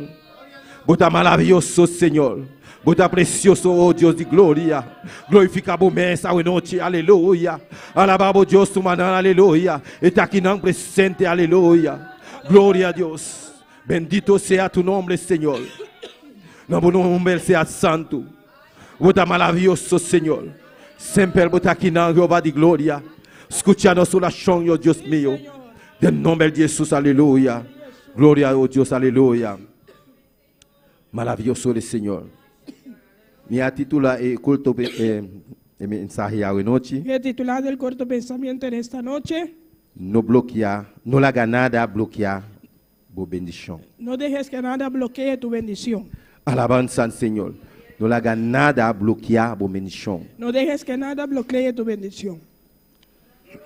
Bota maravilloso, Señor. Bota precioso, oh Dios de gloria. Glorificamos esta noche, aleluya. Alabamos a Dios su manera, aleluya. Está aquí não presente, aleluya. Gloria a Dios. Bendito sea tu nombre, Señor. Nuestro nombre sea santo. Bota maravilloso, Señor. Siempre bota aquí na Jehová de gloria. Escucha nossa oração, oh Dios mío. En nombre de Jesús, aleluya. Gloria a Dios, aleluya. Maravilloso el Señor. Minha titula é culto mensaje hoje noite. He titulado el corto pensamiento en esta noche. No bloquear, no haga nada bloquear boa bendição. No dejes que nada bloquee tu bendición. Alabanza al Señor. No haga nada bloquear boa bendição. No dejes que nada bloquee tu bendición.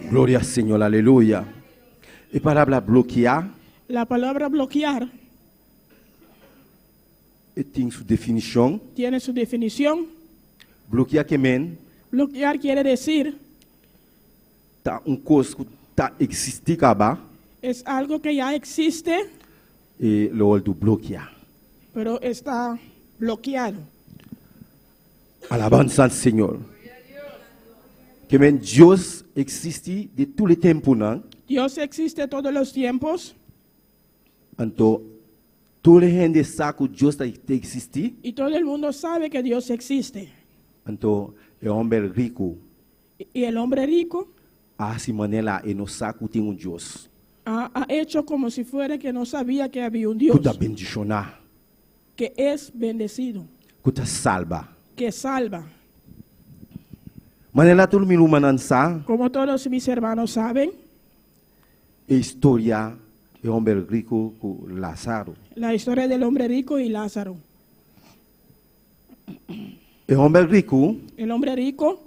Glória ao Senhor, aleluia. E palavra bloquear La palabra bloquear tem sua definição. tiene su definición. Bloquear que men Bloquear quiere decir tá coisa que tá existe acaba es algo que ya existe, e lo do bloquear. pero está bloqueado. Alabanza al Senhor. Que men Deus existe de todo o tempo, não? Dios existe todos los tiempos Então, toda a gente sabe que Deus existe. y todo el mundo sabe que Dios existe. Então, o homem rico, Y el hombre rico assim maneira, e não sabe que tem Deus. ha hecho como si fuera que no sabía que había un Dios, Puta bendicionar. que es bendecido. que te salva. que salva. Manela todo mundo manansa Como todos mis hermanos saben, historia de hombre rico con Lázaro. la historia del hombre rico y Lázaro. El hombre rico El hombre rico,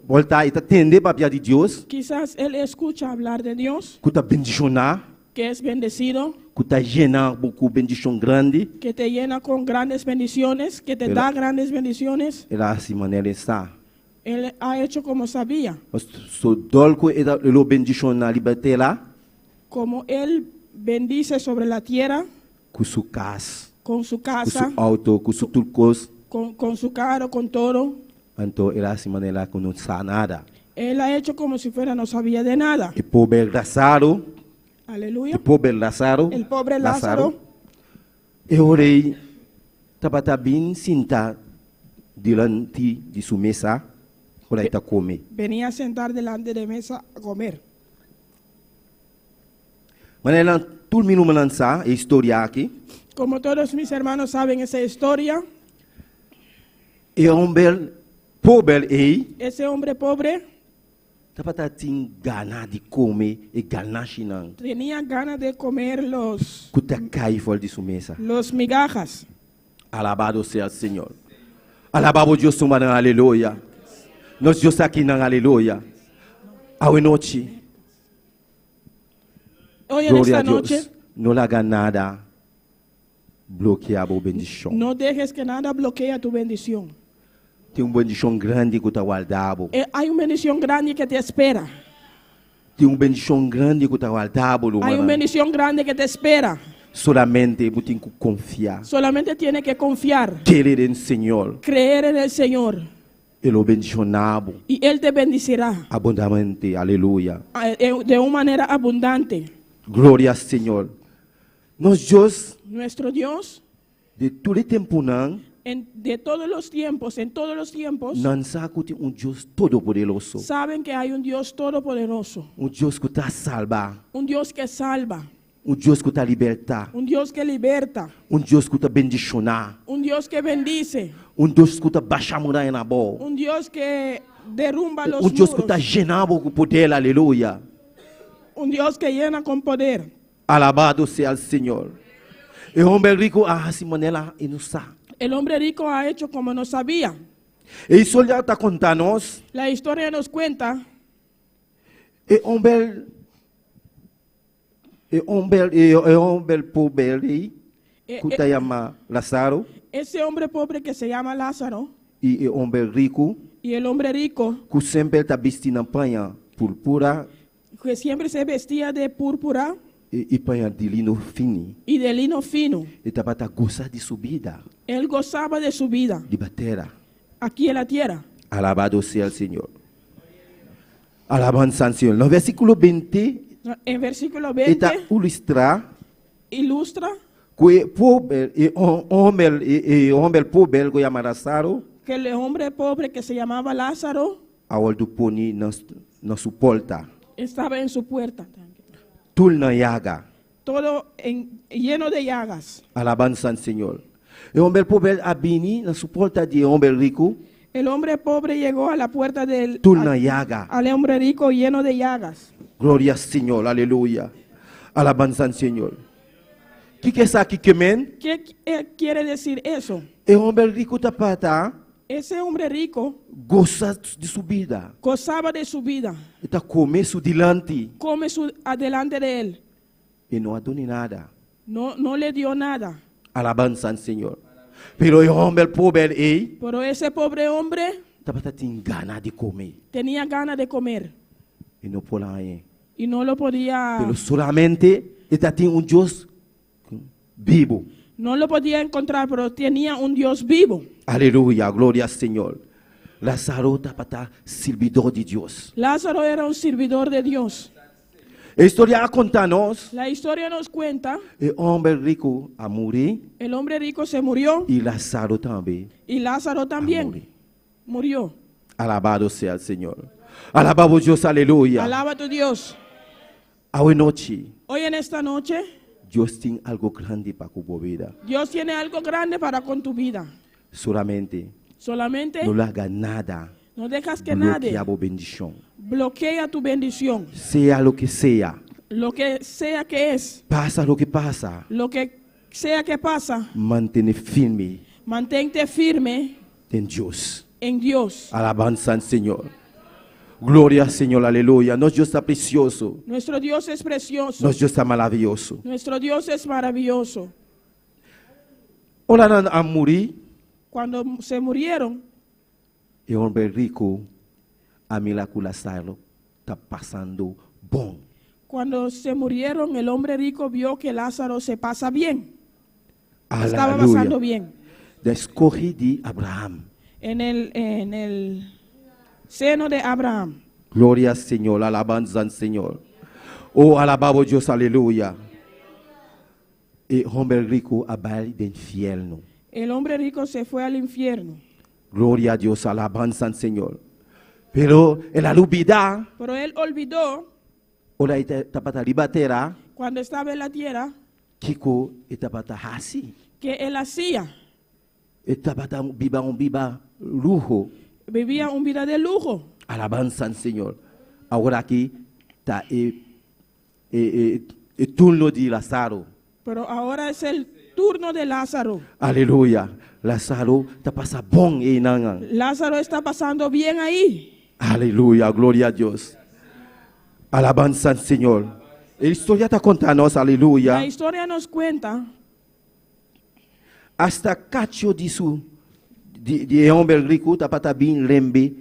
volta y te atende papia de Dios, quizás él escucha hablar de Dios, que te bendiciona, que es bendecido, que te llena beaucoup bendición grande. que te llena con grandes bendiciones, que te Pero- da grandes bendiciones. Era así manera está. Él ha hecho como sabía, So dolco e lo bendición na liberté la, como él bendice sobre la tierra, con su casa, con su con su casa, auto, con su turcos. con su carro, con todo. Entonces era así manera que no sabe nada. Él ha hecho como si fuera no sabía de nada. El pobre Lázaro, Aleluya. el pobre Lázaro, El pobre Lázaro, e orei tabata bin sinta delante de su mesa, ora está come. venía a sentar delante de mesa a comer. Manela todo mundo manansa e historia aqui. Como todos mis hermanos saben esa historia, E hombre pobre ese hombre pobre tabata tin gana de comer e gana chinan. tenía ganas de comer Kuta cai fora de su mesa. los migajas. Alabado sea el Señor. Alabado Dios su mano, aleluya. Nos Dios aquí nan aleluya. Hoy noche, Hoy en gloria esta a noche, Dios. No le haga nada bloquear la bendición. no dejes que nada bloquee tu bendición. Tem bendición grande que está guardado. Hay una bendición grande que te espera. Tem bendición grande que está guardado. Hay una bendición grande que te espera. Solamente você tem que confiar. Solamente tiene que confiar, Querer en Señor. creer en el Señor Ele o bendicionado y Él te bendecirá abundantemente. Aleluya. de una manera abundante. Gloria al Señor. Nos Dios Nuestro Dios, de todo el tiempo de todos los tiempos, en todos los tiempos, não sabe que Dios todopoderoso. saben que hay un Dios todopoderoso, Dios que está salva. un Dios que salva, Dios que está liberta. un Dios que liberta, Dios que está bendicionar. un Dios que bendice, Dios que está baixar muralha na boa. un Dios que derrumba los Dios que está muros, llenado com poder. Aleluya. un Dios que llena con poder. Alabado sea el Señor. El hombre rico así manera e não sabe. El hombre rico ha hecho como no sabía. E isso já está contando. La historia nos cuenta E hombre pobre que está chama Lázaro ese hombre pobre que se llama Lázaro e o hombre rico y el hombre rico que sempre está vestindo em panha púrpura que siempre se vestía de púrpura e panha de lino fino. y de lino fino. E estava a gozar de sua vida, Él gozaba de su vida de batera. aquí en la tierra. Alabado sea el Señor. Alabanza al Señor. No versículo 20 En versículo 20 está ilustra ilustra que o homem pobre que chama Lázaro que el hombre pobre que se llamaba Lázaro a hora do poni na sua porta. estaba en su puerta, Tul na llaga. todo lleno de llagas. Alabanza al Señor. El hombre pobre abini na sua porta de homem rico. El hombre pobre llegó a la puerta del Tul na llaga. al hombre rico lleno de llagas. Gloria al Señor. Aleluya. Alabanza al Señor. O que é isso aqui, men? ¿Qué quiere decir eso? El hombre rico está para Ese hombre rico gozar de sua vida. gozaba de su vida, Está começo delante come adelante de él, e não adone nada. no le dio nada. Alabanza al Señor. Pero el hombre pobre Pero ese pobre hombre estava tendo ganas de comer tenía ganas de comer e não pode. y no lo podía, Pero solamente está tendo Deus vivo. no lo podía encontrar, pero tenía un Dios vivo. Aleluya, gloria al Señor. Lázaro estava servidor de Deus. Lázaro era un servidor de Dios. A história conta-nos La historia nos cuenta, o homem rico a morrer el hombre rico se murió e Lázaro também y Lázaro a también morrer. murió. Alabado sea el Señor. Alabamos Dios, aleluya. Alaba a tu Dios. Hoy noche, Hoy en esta noche, Dios tiene algo grande para tu vida. Dios tiene algo grande para con tu vida. Solamente Solamente no le hagas nada. no dejas que nadie Bloquea tu bendición. bloquea tu bendición. Sea lo que sea. Lo que sea que es, Pasa lo que pasa. lo que sea que pasa, Mantén firme mantente firme en Dios. en Dios. Alabanza al Señor. Gloria al Señor, aleluya. Nuestro Dios está precioso. Nuestro Dios es precioso. Nuestro Dios está maravilloso. Nuestro Dios es maravilloso. Hola, a morir. Cuando se murieron, El hombre rico, a mí la Lázaro está pasando bon. cuando se murieron, el hombre rico vio que Lázaro se pasa bien. Estaba Aleluya. pasando bien. Escogí de Abraham. En el seno de Abraham. Gloria al Señor, alabanza al Señor. Oh, alabado Dios, aleluya. El hombre rico va del infierno. El hombre rico se fue al infierno. Gloria a Dios, alabanza al Señor. Pero en la olvidar, Pero él olvidó, ora tapata ribatera, cuando estaba en la tierra, kiko etapata hasi. que él hacía. Etapata viva lujo. Vivía una vida de lujo. Alabanza al Señor. Ahora aquí está el turno de Lázaro. Pero ahora es el turno de Lázaro. Aleluya. Lázaro está pasando bon y nangan. Lázaro está pasando bien ahí. Aleluya, gloria a Dios. Alabanza al Señor. La historia está contando, aleluya. La historia nos cuenta Hasta cacho de hombre rico está para bien lembe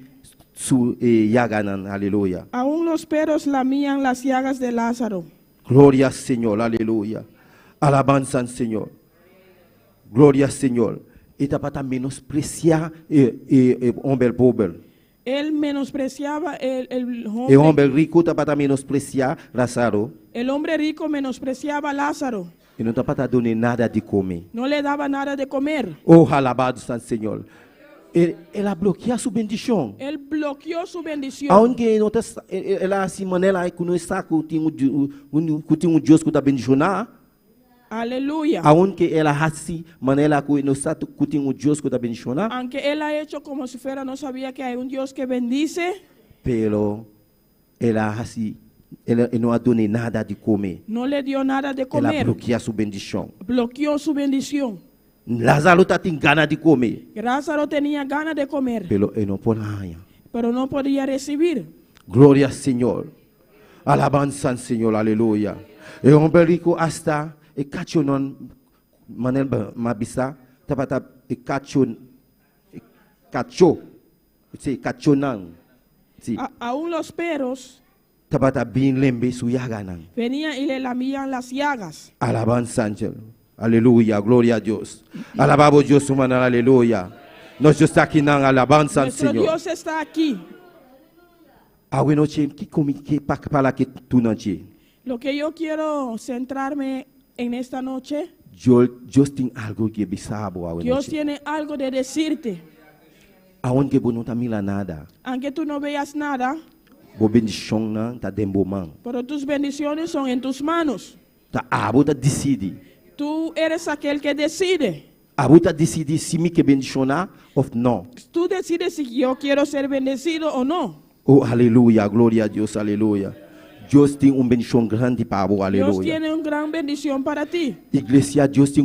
su yaganan, aleluya. aún los perros lamían las llagas de Lázaro. Gloria al Señor, aleluya. Alabanza al Señor. Gloria al Señor. Y está para menospreciar el hombre pobre. Él menospreciaba el El hombre rico está para menospreciar Lázaro. El hombre rico menospreciaba a Lázaro. Y no está para darle nada de comer. No le daba nada de comer. Oh, alabado sea el Señor. Él ha bloqueado su bendición. Él bloqueó su bendición. Aunque no está, él así manera que no está que tem um Deus que está bendicionar. Aleluya. Aunque él así manera que no está que tem um Deus que está bendicionar. Aunque él ha hecho como si fuera, no sabía que hay un Dios que bendice. Pero él así, él no ha dado nada de comer. No le dio nada de Él ha comer. bloqueado su bendición. Bloqueó su bendición. Lázaro está tem ganas de comer. Lázaro tenía ganas de comer, Pero él no puede nada. pero no podía recibir. Gloria al Señor. Alabanza al Señor, aleluya. El hombre rico hasta el cacho non manel mabisa tapata el cacho sí cachonan sí Aún los perros tapata bien lembe su yaganan. venían y le lamían las llagas. Alabanza Ángel. Aleluya, gloria a Dios. Alabamos Dios humano, aleluya. Nuestro está aquí en alabanza al Nuestro Señor. Dios está aquí. Awe noche que comi que para que tú noche. Lo que yo quiero centrarme en esta noche, Dios tiene algo que bisabo awe Dios noche. tiene algo de decirte. Aonde você não está mila nada, Aunque tú no veas nada, bo bendição não tá dentro mão. pero tus bendiciones son en tus manos. Tá abo tá decide. Tú eres aquel que decide. Abo tá decide se me que bendicionar ou não. Tú decides si yo quiero ser bendecido o no. Oh, aleluya, gloria a Dios, aleluya. Dios tem bendição grande para abo, Dios aleluya. tiene una gran bendición para ti. Igreja, Deus tem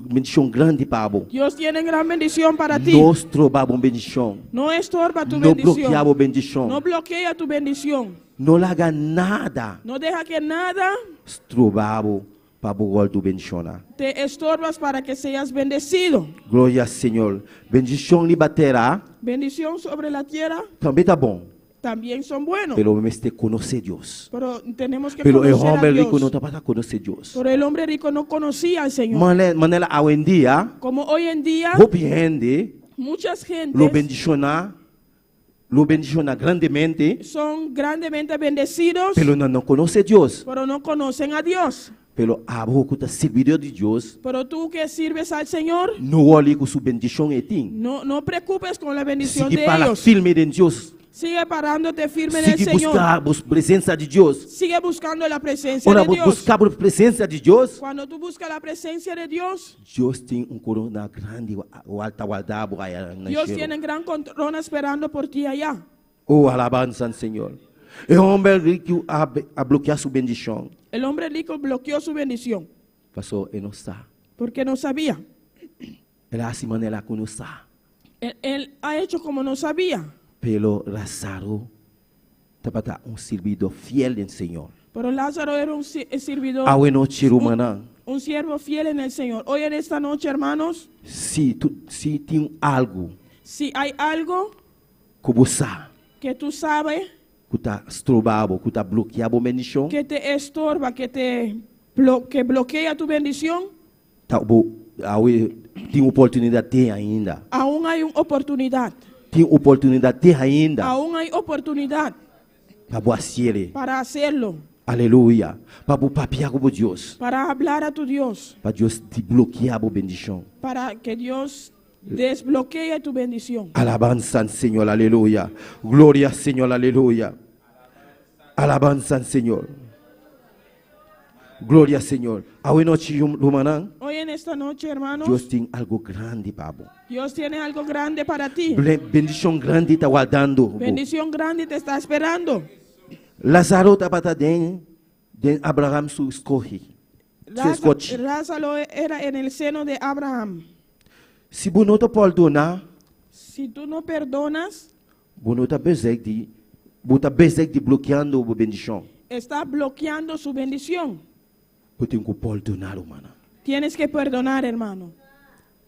bendição grande para abo. Dios tiene gran bendición para ti. Nós trobamos bendição. No estorba tu Não bendición. bloqueamos bendição. No bloquea tu bendición. Não larga nada. No deja que nada Trobamos para o tu bendicionar. te estorbas para que seas bendecido. Glória ao Senhor. Bendição lhe baterá. Bendición sobre la tierra Também tá bom. también son buenos. Pero me este conoce Dios. Pero tenemos que Pero el conocer a hombre Dios. rico no está para conocer Dios. Pero el hombre rico no conocía al Señor. Manela hoy en día, Como hoy en día, compreende, muchas lo gentes bendiciona grandemente, son grandemente bendecidos, pero no conoce Dios. pero no conocen a Dios. Pero a vos que estás servidor de Dios, Pero tú que sirves al Señor, no olhe con su bendición en ti. no preocupes con la bendición Sigue de para ellos. firme en Dios. Sigue parándote firme en el Sigue Señor. buscar a presencia de Dios. Sigue buscando la presencia Ora de Dios. buscar a presencia de Dios. Cuando tú buscas la presencia de Dios, Deus tem corona grande, o alta guardado aí na Dios cheiro. tiene gran corona esperando por ti allá. Oh, alabanza al Senhor. É um homem rico a bloquear sua bendição. El hombre rico bloqueó su bendición Pastor, ele não está. porque no sabía. Ele assim maneira que não está. Él ha hecho como no sabía. Pelo Lázaro, para servidor fiel do Senhor. Pero Lázaro era un servidor, Ao não tiro manã. un siervo fiel en el Señor. Hoy en esta noche, hermanos, Se tem algo si hay algo que você que tú sabes que está estrobado, que está bloqueado a bendição, que te estorba, que bloquea tu bendición, tá tem oportunidade tem ainda. aún hay una oportunidad. Tem oportunidade tem ainda Aún hay oportunidad para você. para hacerlo, Aleluia. Para o papiar com Deus. para hablar a tu Dios, Para Deus te bloquear a bendição. para que Dios desbloquee tu bendición. Alabanza al Señor, aleluya. Gloria al Señor, aleluya. Alabanza al Señor. Gloria al Señor. Hoy noche, Lumanán, Hoy en esta noche, hermanos, Dios tiene algo grande, Pablo. Dios tiene algo grande para ti. Bendición grande está guardando. Bendición grande te está esperando. Lázaro está para de Abraham su escoge. Su escoge. Lázaro era en el seno de Abraham. Si você não te perdonar, Si tú no perdonas, você não está de bloqueando a bendição. está bloqueando su bendición. Você tem que perdonar, humana. Tienes que perdonar, hermano.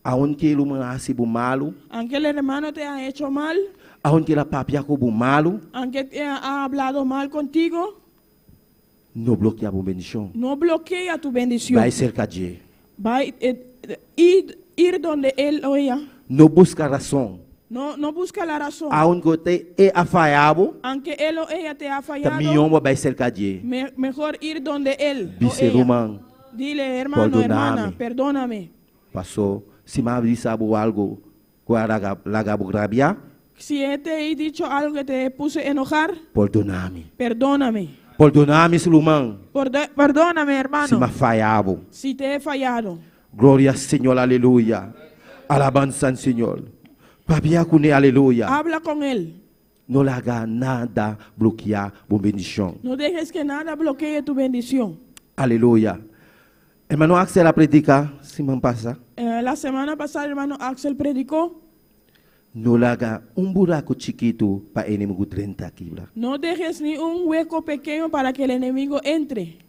Aonde ele hace o malo, Aunque el hermano te ha hecho mal, aonde ele papia com o malo, aunque te ha hablado mal contigo, não bloqueia a bendição. no bloquea tu bendición. Vai cercar de. Va a ir donde él oía. Não busca razão. No busca la razón. Aonde você é afaiado, Aunque él o ella te ha também fallado, vai cercar de. mejor ir donde él o Dice ella. Román, Dile, hermano, Perdóname. hermana, perdóname. passou, se mais sabe algo, lagabo rabia, Si te he dicho algo que te puse a enojar, perdoname. perdóname. Perdoname, Silumán, Perdóname, se hermano, me afaiado. si te he fallado. Glória ao Senhor, aleluia. Alabanza ao Senhor. Papia com ele, aleluia. Habla con él. Não haga nada bloquear a bendição. No dejes que nada bloquee tu bendición. Aleluia. Hermano Axel a predicar, semana passada. La semana pasada, hermano Axel predicó. Não haga buraco chiquito para inimigo 30 quebra. No dejes ni un hueco pequeño para que el enemigo entre.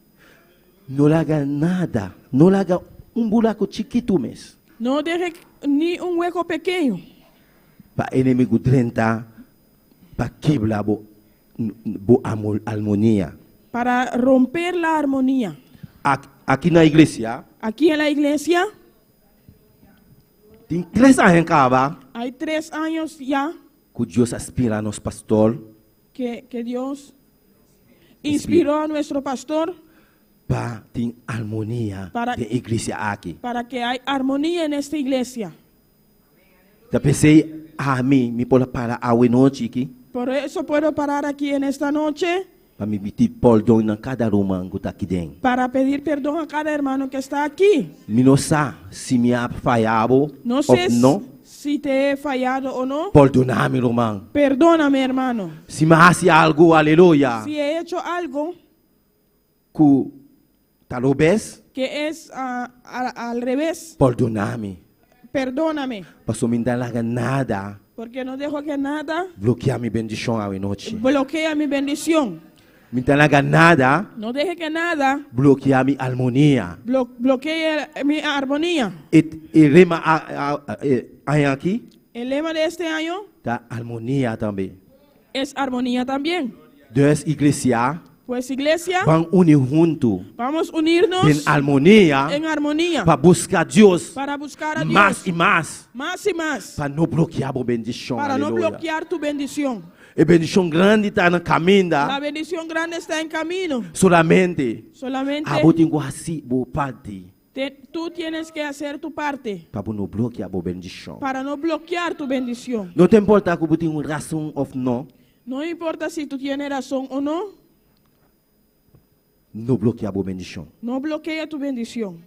Não haga nada. Não haga buraco chiquito mesmo. No dejes ni un hueco pequeño Para inimigo 30 para quebrar a harmonia. para romper la armonía. Aqui na igreja Aquí en la iglesia tem 3 anos em casa hay 3 años ya que Deus aspira a nosso pastor que Dios inspiró a nuestro pastor para ter harmonia Para- da igreja aqui. para que hay armonía en esta iglesia. Já pensei a mim, me pode parar a noite aqui Por eso puedo parar aquí en esta noche para me pedir perdão em cada romano que está aqui dentro. para pedir perdón a cada hermano que está aquí. Me não sabe se me ha falhado No ou sé não. si te he fallado o no. Perdonar-me, irmão. Perdóname, hermano. Se me hace algo, aleluia, Si he hecho algo que talvez, que es al revés, perdonar-me. perdóname. Pastor, me dá nada Porque no dejo que nada bloquear minha bendição à noite. bloquee mi bendición. Me dá nada No deje que nada bloquear minha harmonia. bloquee mi armonía. E rema aqui, El lema de este año da harmonia também. es armonía también. Duas igrejas Pues iglesia, vão unir junto vamos a unirnos em harmonia en armonía para buscar Deus para buscar a mais Dios e mais más y más, para não bloquear a bendição. para no Aleluia. bloquear tu bendición. E bendição grande está na caminho. La bendición grande está en camino. Solamente. Solamente Abo tem que bo parte. tú tienes que hacer tu parte Para não bloquear a bendição. para no bloquear tu bendición. Não tem importa que você tem uma razão ou não. No importa si tú tienes razón o no, Não bloquear a bendição. no bloquea tu bendición.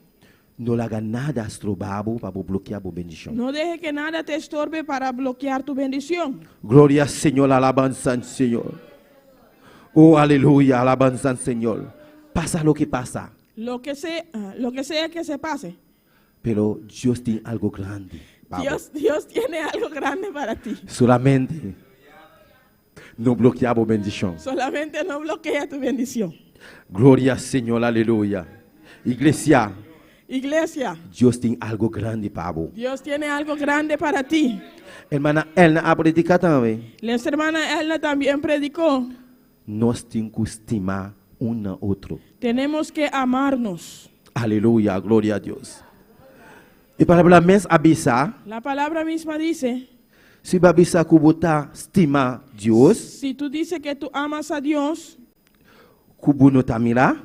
Não haga nada estrobado para bloquear a bendição. No deje que nada te estorbe para bloquear tu bendición. Glória ao Senhor, alabanza ao Senhor. Oh, aleluia, alabanza ao Senhor. Passa o que passa. Lo que sea que se pase, Pero Deus tem algo grande. Pablo. Dios tiene algo grande para ti. Solamente não bloquear a bendição. Solamente no bloquea tu bendición. Glória ao Senhor, aleluia. Igreja, Iglesia, Deus tem algo grande, Pablo. Dios tiene algo grande para ti. Hermana Elna a predicar também. La hermana Elna también predicó. Nós temos que estimar um ao outro. Tenemos que amarnos. Aleluia, glória a Deus. E para a mes avisa, La palabra misma dice, se avisa que você estima Deus, si tú dices que tú amas a Dios, que você não está mirando,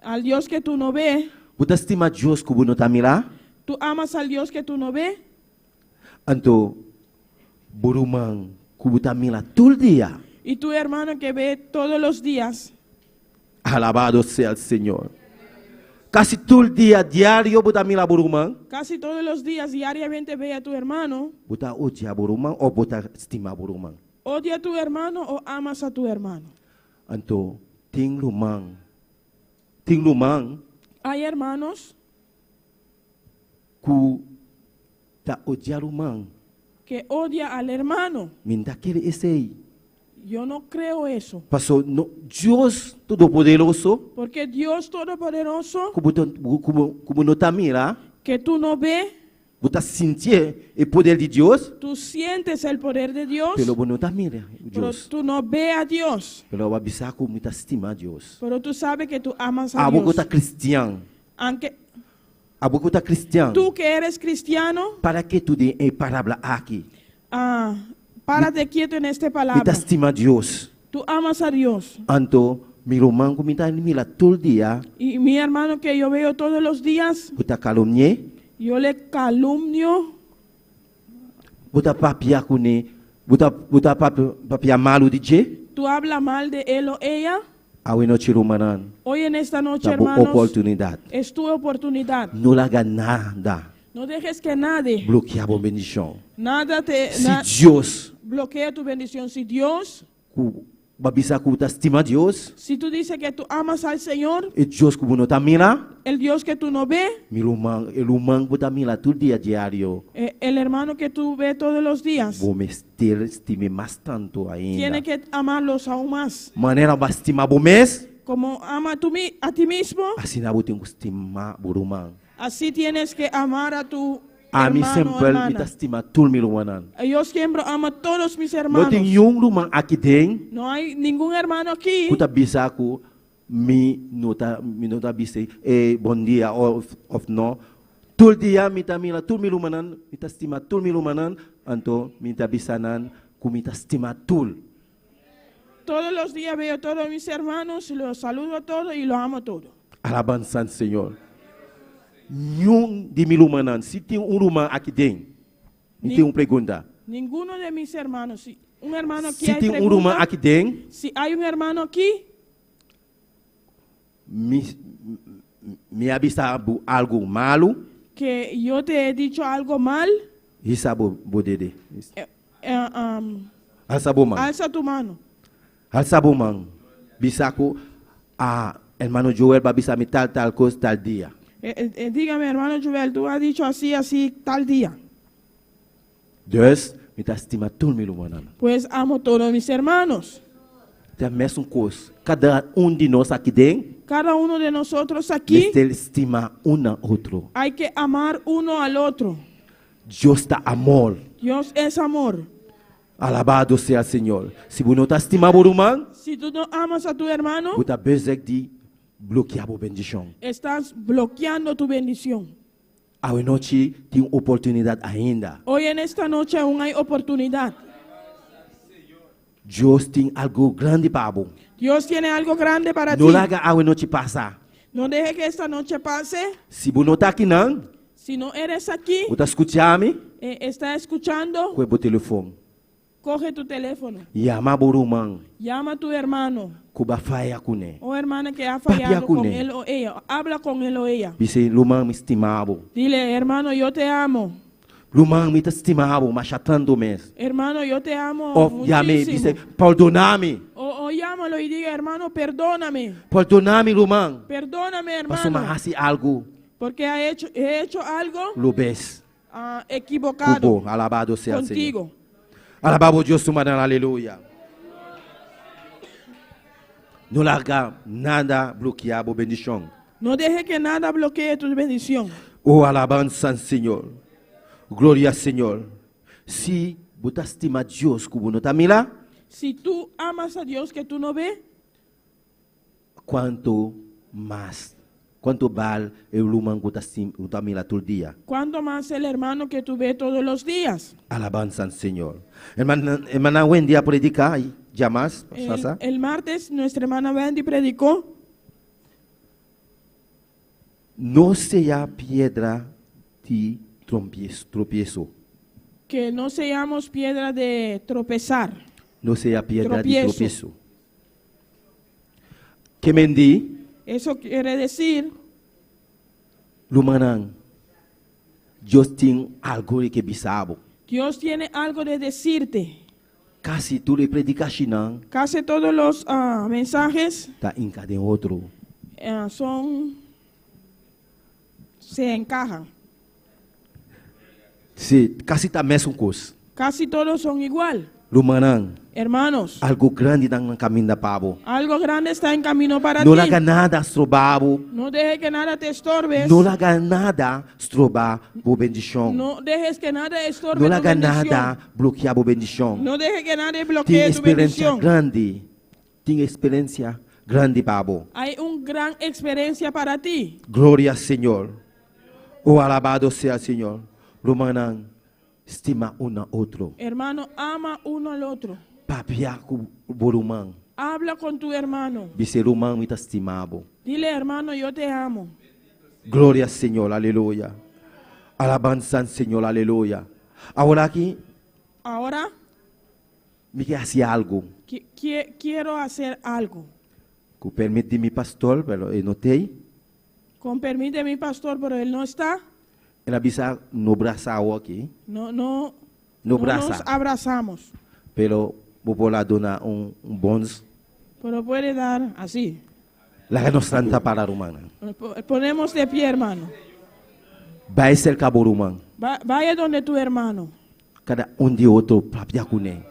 al Dios que tú no ves, você estima Deus que você não está mirando, tú amas al Dios que tú no ves, então, burumang que você está mirando todo dia. y tu hermano que ve todos los días, Alabado seja o Senhor. Casi todo dia, diário, você mira burumang, casi todos los días, diariamente ve a tu hermano, você odia burumang ou você estima burumang. odia a tu hermano o amas a tu hermano. Então, tem lumang, Hay hermanos que está odiando lumang. que odia al hermano. Minta aquele esse aí. Yo no creo eso, Passou no Deus Todo-Poderoso, porque Dios Todopoderoso, como não está mira, que tú no ves, você sentir o poder de Deus, tú sientes el poder de Dios, pelo não está mira pero Deus. tú no ves a Dios, Pelo avisar como muita estima Deus. pero tú sabes que tú amas a A boca Dios. está cristiano, Aunque a boca está cristiano. tú que eres cristiano, Para que tu dê a palavra aqui? párate quieto en esta Muita palabra. estima Deus. Tú amas a Dios. Então, meu irmão como está mira todo dia, Y mi hermano que yo veo todos los días, você calumnie, yo le calumnio, você papia com ele, você papia malu de je, tú hablas mal de él o ella. awe no tiro manan. Hoy en esta noche, Tá boa hermanos, oportunidade. es tu oportunidad. Não larga nada. No dejes que nadie, Bloquear a bendição. nada te Se Deus, bloquee tu bendición. Si Dios, babisa que você estima Deus, si tú dices que tú amas al Señor, e Deus que você não está mira, el Dios que tú no ves, meu irmão, o irmão que está mira todo dia diário, el hermano que tú ves todos los días, vou me estime mais tanto tiene ainda. que amarlos aún más. Maneira vai estimar o mês, Como ama a ti mismo, assim não tem que estimar o irmão. así tienes que amar a tu A mim hermano o sempre me hermana. estima todo meu irmão. Yo siempre amo a todos mis Não hermanos. tem nenhum irmão aqui dentro No hay ningún hermano aquí que está bisa que me não está bisa bom dia ou não. Todo dia me está mira todo meu irmão, me está estima todo meu irmão, então me está bisa nan que me está estima todo. todos los días veo a todos mis hermanos, los saludo a todos y los amo a todos. Alabança ao Senhor. Nenhum de meu irmão, se tem irmão aqui dentro, tem uma pergunta. Ninguno de mis hermanos, si un hermano aquí Se hay tem irmão pregunta, aqui dentro, si hay un hermano aquí, me avisa algo malo, que yo te he dicho algo mal, isso é bodede. Alça man. alza tu mano. Alça man. Bisa ko hermano Joel va bisa mi tal cosa tal dia. Dígame, hermano Joel, tú has dicho así, así, tal día. Dus, me tá estima todo meu irmão. Pues amo a todos mis hermanos. Tem a mesma coisa. Cada de nós aqui dentro, Cada uno de nosotros aquí estima outro. hay que amar uno al otro. Deus está amor. Dios es amor. Alabado seja o Senhor. Se você não está estimando o irmão, Si tú no amas a tu hermano, você está bezig de bloquear a bendição. estás bloqueando tu bendición. A noite tem oportunidade ainda. Hoy en esta noche aún hay oportunidad. Dios tiene algo grande para vos. Dios tiene algo grande para No ti. la haga a noche pasa. No deje que esta noche pase. Si vos no estás aquí, no, Si no eres aquí, vos estás escuchando, está escuchando, con el teléfono. coge tu teléfono. Llama a Boruman, Llama a tu hermano Kuba falla con él. o hermana que ha Papi, fallado con acune. él o ella. Habla con él o ella. Dice, Luman me estimaba. Dile, hermano, yo te amo. Luman me estimaba, machatando mes. Hermano, yo te amo O llame, dice, muchísimo. perdoname. O llámalo y diga, hermano, perdóname. Perdoname, Luman. Perdóname, Paso más hermano. así algo, Porque he hecho algo lo ves. equivocado Cubo, alabado sea el Señor. contigo. Alabado Dios, su madre, aleluya. No le haga nada bloquear tu bendición. No deje que nada bloquee tu bendición. Oh, alabanza al Señor. Gloria al Señor. Si vos estima a Dios como no te mira, Si tú amas a Dios que tú no ves, cuánto más, cuánto vale el human que te mira todo el día. ¿cuánto más el hermano que tú ves todos los días? Alabanza al Señor. Hermana Wendy a predicar, ya más, pasa. El martes nuestra hermana Wendy predicó. No sea piedra de tropiezo. Que no seamos piedra de tropezar. No sea piedra de Tropiezo. tropiezo. Que mendi, Eso quiere decir, lumanan, Dios tiene algo que bisabo. Dios tiene algo de decirte. Casi tú le predicas chinan, Casi todos los mensajes está en cada otro. se encajan. Sí, casi está mesmo cos. Casi todos son igual. Lumanan, Hermanos, algo grande está en camino da pavo. algo grande está en camino para No ti. le haga nada estrobabo. No dejes que nada te estorbes. No le haga nada estrobar tu bendición. No dejes que nada estorbe No le tu haga bendición. nada bloquear tu bendición. No dejes que nadie Tiene bloquee tu experiencia bendición. grande. Tiene experiencia grande, pavo. Hay una gran experiencia para ti. Gloria al Señor. Oh, alabado sea el Señor. Romanan, estima uno a otro. Hermano, ama uno al otro. Papia ku boruman. Habla con tu hermano. Dice Roman me estimado. Dile, hermano, yo te amo. Gloria al Señor, aleluya. Alabanza al Señor, aleluya. Ahora aquí, Ahora me que hacía algo. quiero hacer algo. Que permite mi pastor, pero notei. Con permiso de mi pastor, pero él no está. Ela bisa no braço aqui. No No nos braço. abrazamos. Pero vou lá donar bônus. Pero puede dar así. Lá nos santa para rumana. Ponemos de pie, hermano. Vai ser cabo rumano. Vaya donde tu hermano. Cada de outro para cune.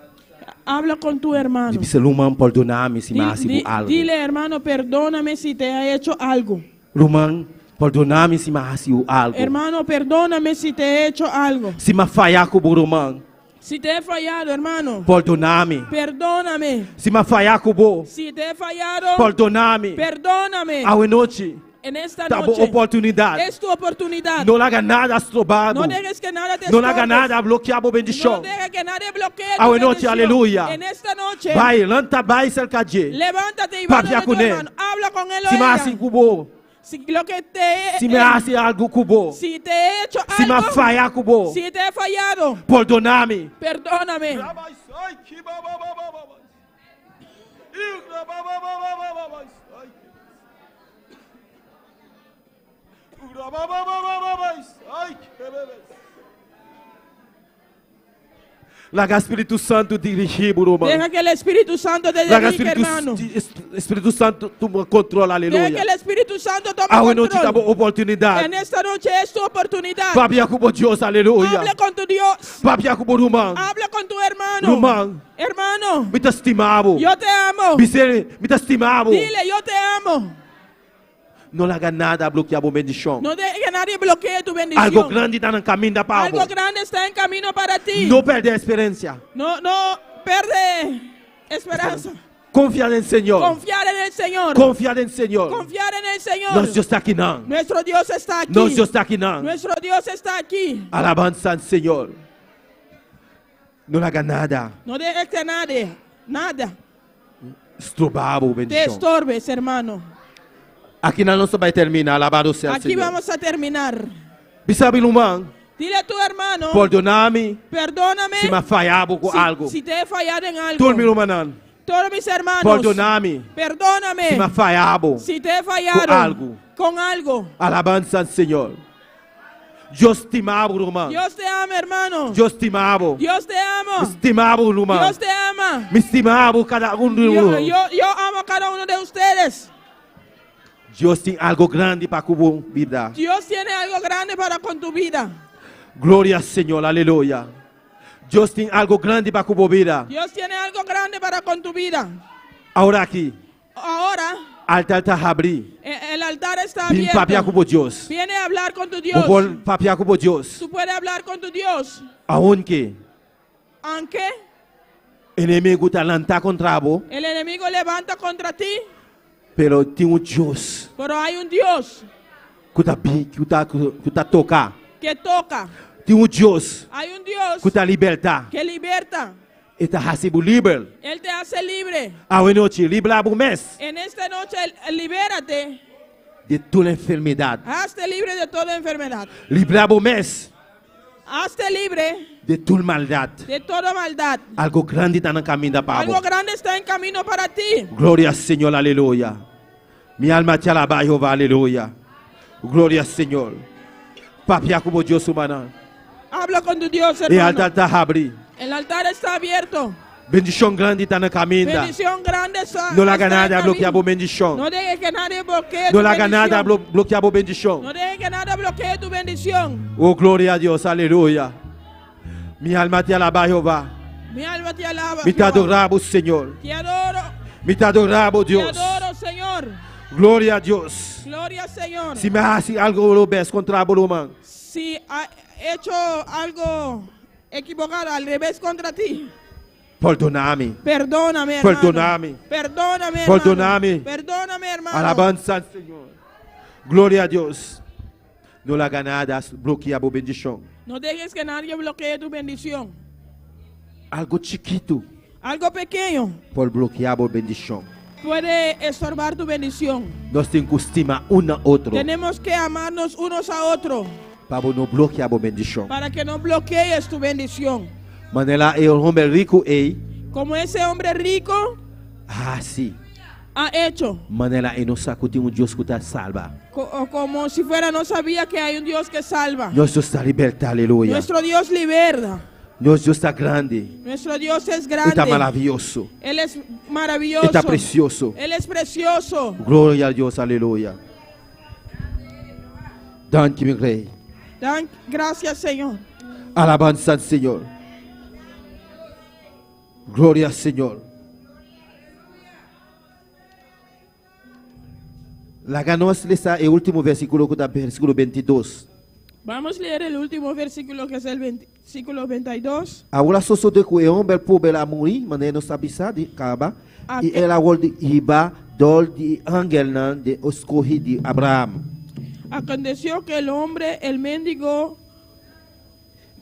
Habla con tu hermano. Dice Ruman perdonar-me se me hace algo. Dile, hermano, perdóname si te ha hecho algo. Ruman perdonar-me se me hace algo. Hermano, perdóname si te he hecho algo. Se me falhar com o Ruman, Si te he fallado, hermano, perdonar-me. perdóname. Se me falhar com o Si te he fallado, perdonar-me. perdóname. A noite, En esta tá noche oportunidade. es tu oportunidad. Não haga nada estrobado. No dejes que nada te Não haga estorbes. nada a bloquear a No bendição. dejes que nadie bloquee A tu noite, bendición. aleluya. En esta noche, Vai, lanta, vai, cercadinho. levántate y Papi, va donde tu acune. hermano. Habla con él o Se me ella. hace cubo. Si lo que te Se me hace algo cubo. si te he hecho Se me algo, falhar cubo. si te he fallado, Perdonar-me. perdóname. Larga Espírito Santo dirigir, Buruma. Deja que el Espíritu Santo te Larga dirija, hermano. Espírito Santo toma controle, Deja que aleluia. el Espíritu Santo tome A noite dá control. oportunidade. En esta noche es tu oportunidad. Papia cubo Deus, aleluia. Habla con tu Dios. Papia cubo Rumang. Habla con tu hermano. Rumang. Hermano, Me te estimavo. yo te amo. Me te estimavo. Dile, yo te amo. Não haga nada a bloquear a bendição. No dejes que nadie bloquee tu bendición. Algo grande está no caminho da pavo. Algo grande está en camino para ti. Não perde a experiência. No perde esperanza. Confiar no Senhor. Confiar en el Señor. Confiar no Senhor. Confiar en el Señor. Nosso Deus está aqui não. Nuestro Dios está aquí. Nosso Deus está aqui não. Nuestro Dios está aquí. Alabanza ao Senhor. Não haga nada. No dejes que nadie nada estorbava o te bendição. estorbes, hermano. Aqui nós não vai terminar, alabado seja o Aquí Senhor. vamos a terminar. Bisabi lumang, Dile a tu hermano, perdoname perdóname se me falhava com algo. si te he fallado en algo. Todo lumanan, Todos mis hermanos, perdoname perdóname se me falhava si te he fallado algo. con algo. Alabança ao Senhor. Deus te amava, irmão. Dios te ama, hermano. Deus te amava. Dios te ama. Me estimava, irmão. Dios te ama. Me estimava cada um de nós. Yo amo a cada uno de ustedes. Deus tem algo grande para a vida. Dios tiene algo grande para con tu vida. Glória ao Senhor, aleluia. Deus tem algo grande para a vida. Dios tiene algo grande para con tu vida. Agora aqui, Ahora, altar está abrindo. el altar está Vim papiar abierto. com Deus. Viene a hablar con tu O Dios. bom papiar com Deus. Tú puedes hablar con tu Dios. Aonde Aunque o inimigo está lançando contra você, el enemigo levanta contra ti, pero tem Deus pero hay un Dios que está tocar. que toca. Tem Deus Hay un Dios que está libertar. que liberta. E está recebendo livre. Él te hace libre. A noite, livrar o mês En esta noche, libérate. de toda enfermidade. Hazte libre de toda enfermedad. Livrar o mês Hazte libre de toda maldade. de toda maldad. Algo grande está no caminho para Algo você. grande está en camino para ti. Glória ao Senhor, aleluia. Minha alma te alaba, Jeová, aleluia. Glória ao Senhor. Papiar com Deus, humano. Habla con tu Dios, E altar hermano. está abrindo. El altar está abierto. Bendição grande está no caminho. Bendición grande está. Não haga está en nada a bloquear a camino. bendição. No dejes que nadie bloquee tu Não haga nada a bendición. bloquear a bendição. No dejes que nada bloquee tu bendición. Oh, glória a Deus, aleluia. Minha alma te alaba, Jeová. Mi alma te alaba. Me te Jehová. adoramos, Senhor. Te adoro. Me te adoramos, Te Deus. adoro, Señor. Glória a Deus. Gloria al Señor. Se me hace algo lo ves contra a irmão, Si ha hecho algo equivocado al revés contra ti, perdona-me. perdóname, hermano. Perdóname. Perdóname, hermano. Perdóname. Perdóname, hermano. Alabança ao Senhor. Glória a Deus. Não haga nada bloquear a bendição. No dejes que nadie bloquee tu bendición. Algo chiquito Algo pequeño por bloquear a bendição. puede estorbar tu bendición. Nós temos que estimar um ao outro Tenemos que amarnos unos a otros para não bloquear a bendição. para que no bloquees tu bendición. Manela é homem rico e Como ese hombre rico sim. ha hecho. Manela é não sabe que tem Deus que está salva. O como si fuera no sabía que hay un Dios que salva. Nosso Deus está liberta, aleluia. Nuestro Dios liberta. Nosso Deus está grande. Nuestro Dios es Está grande. maravilhoso. Él es maravilloso. Está precioso. Él es precioso. Glória a Deus, aleluia. Danke, meu rei. Dan gracias, Señor. Alabança ao Senhor. Glória ao Senhor. La ganamos essa é o último versículo que está versículo 22. Vamos a leer el último versículo que es el versículo 22. Agora só de que o homem pobre ela morri, mas não sabe de acaba. E Ok. ela volta e va dol de angel nan de escorri de Abraham. Aconteció que el hombre, el mendigo,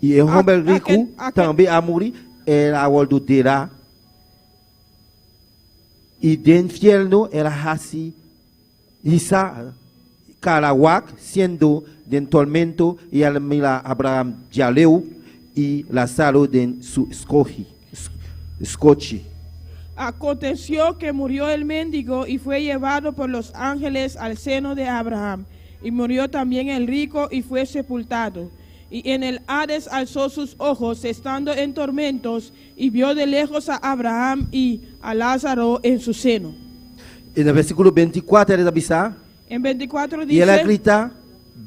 E o homem rico aquele- também a morrer, ela volta dirá. E do inferno ela assim, Isa, Carawak, sendo de tormento, e ela mira Abraham já leu, e Lázaro de su escote. aconteció que murió el mendigo y fue llevado por los ángeles al seno de Abraham. Y murió también el rico y fue sepultado. Y en el Hades alzó sus ojos, estando en tormentos, y vio de lejos a Abraham y a Lázaro en su seno. E no versículo 24 ela bisa, En 24 e ela dice, grita,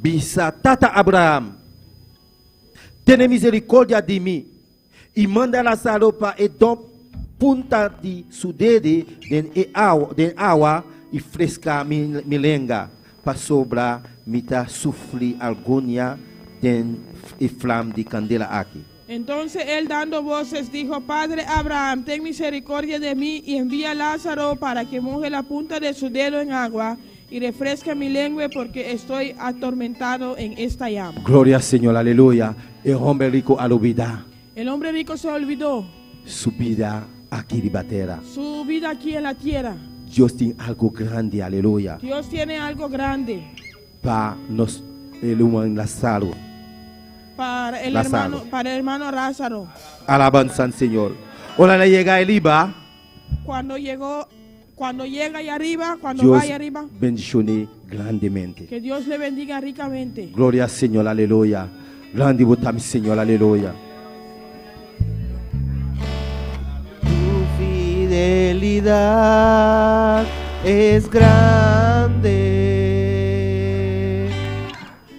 bisa tata Abraham, tenha misericórdia de mim, e manda Lázaro para e dom punta de su dedo de água e fresca mi lenga, para sobrar mita sufrir alguna den e flam de candela aqui. entonces él dando voces dijo, Padre Abraham, ten misericordia de mí y envía a Lázaro para que moje la punta de su dedo en agua y refresque mi lengua porque estoy atormentado en esta llama. Glória ao Senhor, aleluia. E o homem rico al olvidar El hombre rico se olvidó su vida aquí en la tierra. su vida aquí en la tierra. Dios tiene algo grande, aleluya, Dios tiene algo grande para nos, el humano Lázaro. para el Lázaro. hermano Lázaro. Alabanza al Señor. Ahora le llega el IBA. Cuando llega ahí arriba, cuando Dios va ahí arriba, bendicioné grandemente. que Dios le bendiga ricamente. Gloria al Señor, aleluya. Grande mi Señor, aleluya. Tu fidelidad es grande.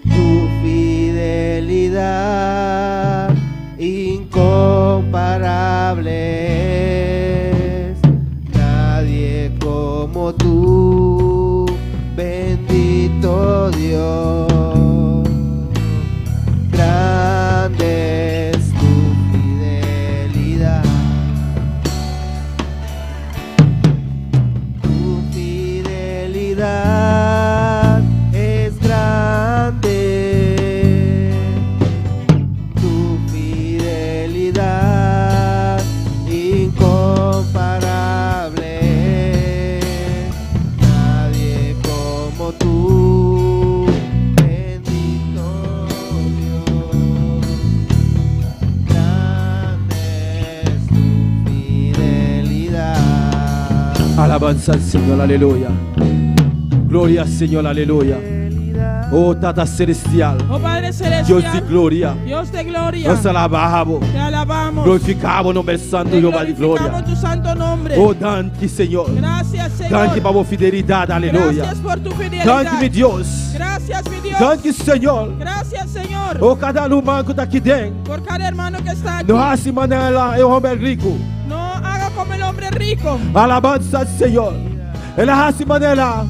Tu fidelidad incomparable. Nadie como tú, bendito Dios. Grande es tu fidelidad. Tu fidelidad es grande. Tu fidelidad incomparable. Nadie como tú, bendito Dios. Grande es tu fidelidad. Alabanza al Señor, aleluya. Gloria al Señor, aleluya. Oh Tata Celestial, Oh Padre Dios Celestial, de gloria, Dios de gloria, nos alabamos, te alabamos, glorificamos nombre santo te Jehová de glorificamos gloria. tu santo nombre. Oh, danke Señor, Gracias, Señor. danke por tu fidelidad, aleluya. Gracias por tu Danke mi fidelidad. Dios, Gracias, mi Dios. danke Señor. Gracias, Señor, Oh, cada humano que está aquí dentro, por cada hermano que está aquí. no hace manera el hombre rico. No haga como el hombre rico. Alabanza al Señor. Él hace manera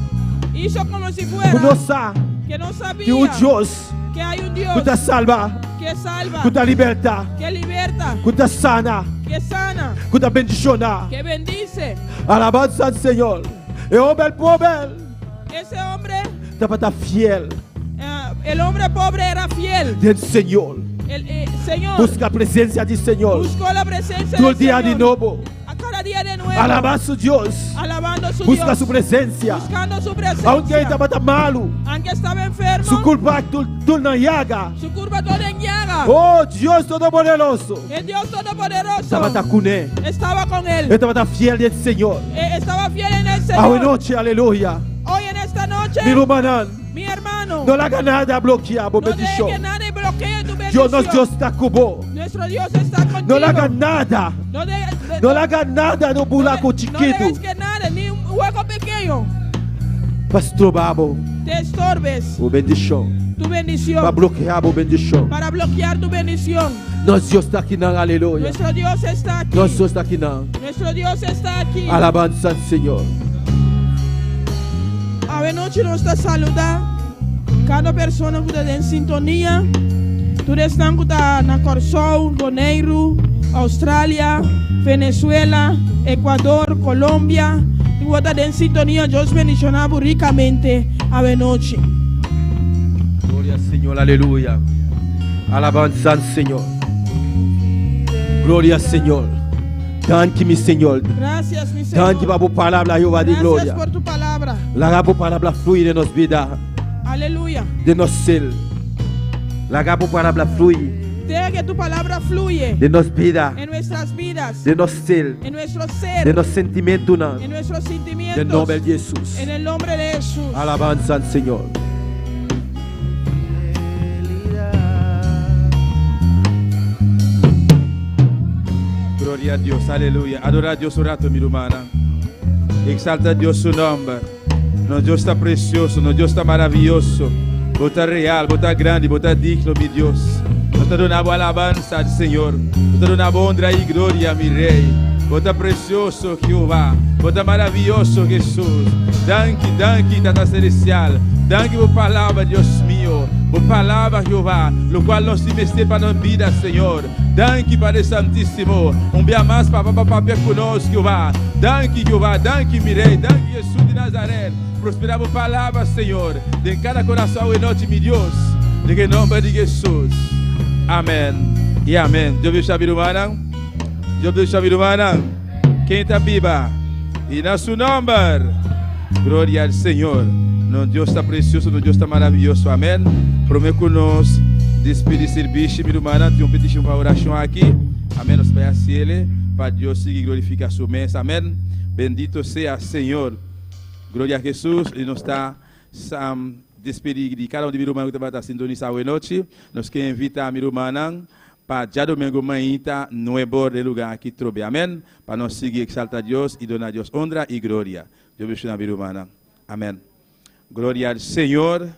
Hizo como si que fuera no sabe que no que un sabía Dios que hay un que Dios te salva, que salva, que te liberta, que liberta, que te sana, que sana, que te bendiciona. que bendice. Alabanza al Señor. El hombre pobre Ese hombre, te va a estar fiel el hombre pobre era fiel. del Señor. El Señor Busca la presencia del Señor buscó la presencia todo del el día de Señor. nuevo. A cada día de nuevo. Alaba a su Dios. Alabando a su Busca Dios. su presencia. Buscando su presencia. Aunque estaba tan malo, Aunque estaba enfermo. su culpa tú no llaga. Su curva toda en llaga. Oh, Dios Todopoderoso. El Dios Todopoderoso Estaba tan con él. estaba con él. Estaba tan fiel del Señor. Estaba fiel en el Señor. Hoy noche, aleluya. Hoy en esta noche, Mi hermano, mi hermano, no le haga nada a bloquear tu no deje que bendición. nadie bloquee tu Dios bendición. está con vos. Nuestro Dios está contigo. No le haga nada. No No le haga nada no buraco no chiquito. dejes que nada, ni un hueco pequeño, Pastor Babo, te estorbes o bendición. tu bendición. Para bloquear tu bendición. Para bloquear tu bendición. Nuestro Dios está aquí, aleluya. Nuestro Dios está aquí. Nuestro Dios está aquí. Nuestro Dios está aquí. Alabanza al Señor. A noche nos está saludando cada persona que está en sintonía. Tú estás en Corsol, Bonaire, Australia, Venezuela, Ecuador, Colombia. Tú estás en sintonía. Dios bendicionaba ricamente a noche. Gloria al Señor, aleluya. Alabanza al Señor. Gloria al Señor. Danke mi Señor. Gracias, mi Señor. Danke por tu palabra, Jehová de Gracias gloria. por tu palabra. La tu palabra fluye de nos vida, Aleluya. de nos ser. La tu palabra fluye Deja que tu palabra fluye de nos vida, en nuestras vidas, de nos ser, en nuestro de ser, nos sentimientos. en nuestros En sentimientos. el nombre de Jesús. En el nombre de Jesús. Alabanza al Señor. Gloria a Dios, aleluya. Adora a Dios un rato, mi hermana. Exalta a Dios su nombre. Nuestro Dios está precioso, nuestro Dios está maravilloso. Vos está real, vos está grande, vos está digno, mi Dios. Vos te donamos alabanza al Señor. Vos te donamos honra y gloria, mi Rey. Vos está precioso, Jehová. Vos está maravilloso, Jesús. Danke, danke, Tata Celestial. Danke por palavra, Dios mío. Por palavra, Jehová, lo cual nos investe para nuestra vida, Señor. Danke, Padre Santíssimo. Um dia mais, papá conosco, Jehová. Danke, Jehová. Danke, mi Rei. Danke, Jesus de Nazaré. Prosperar por palavra, Senhor. De cada coração e noite, mi Deus. De nome de Jesus. Amém. E amém. Deus abençoe a vida humana. Deus abençoe a vida humana. Quem está viva? E na seu nome. Glória ao Senhor. Nosso Deus está precioso, nosso Deus está maravilhoso. Amém. Prometo que nós despedir serviço, meu irmão, tem petição para oração aqui. Amém. Nós vamos a Ele, para Deus seguir glorificar sua mesa. Amém. Bendito seja o Senhor. Glória a Jesus. E nós está despedir de cada um de meu irmão que está sintonizando essa noite. Nós queremos invitar meu irmão para já domingo manhã no borde do lugar aqui trobe. Amém. Para nós seguir exaltar a Deus e donar a Deus honra e glória. Deus abençoe meu irmão. Amém. Glória ao Senhor.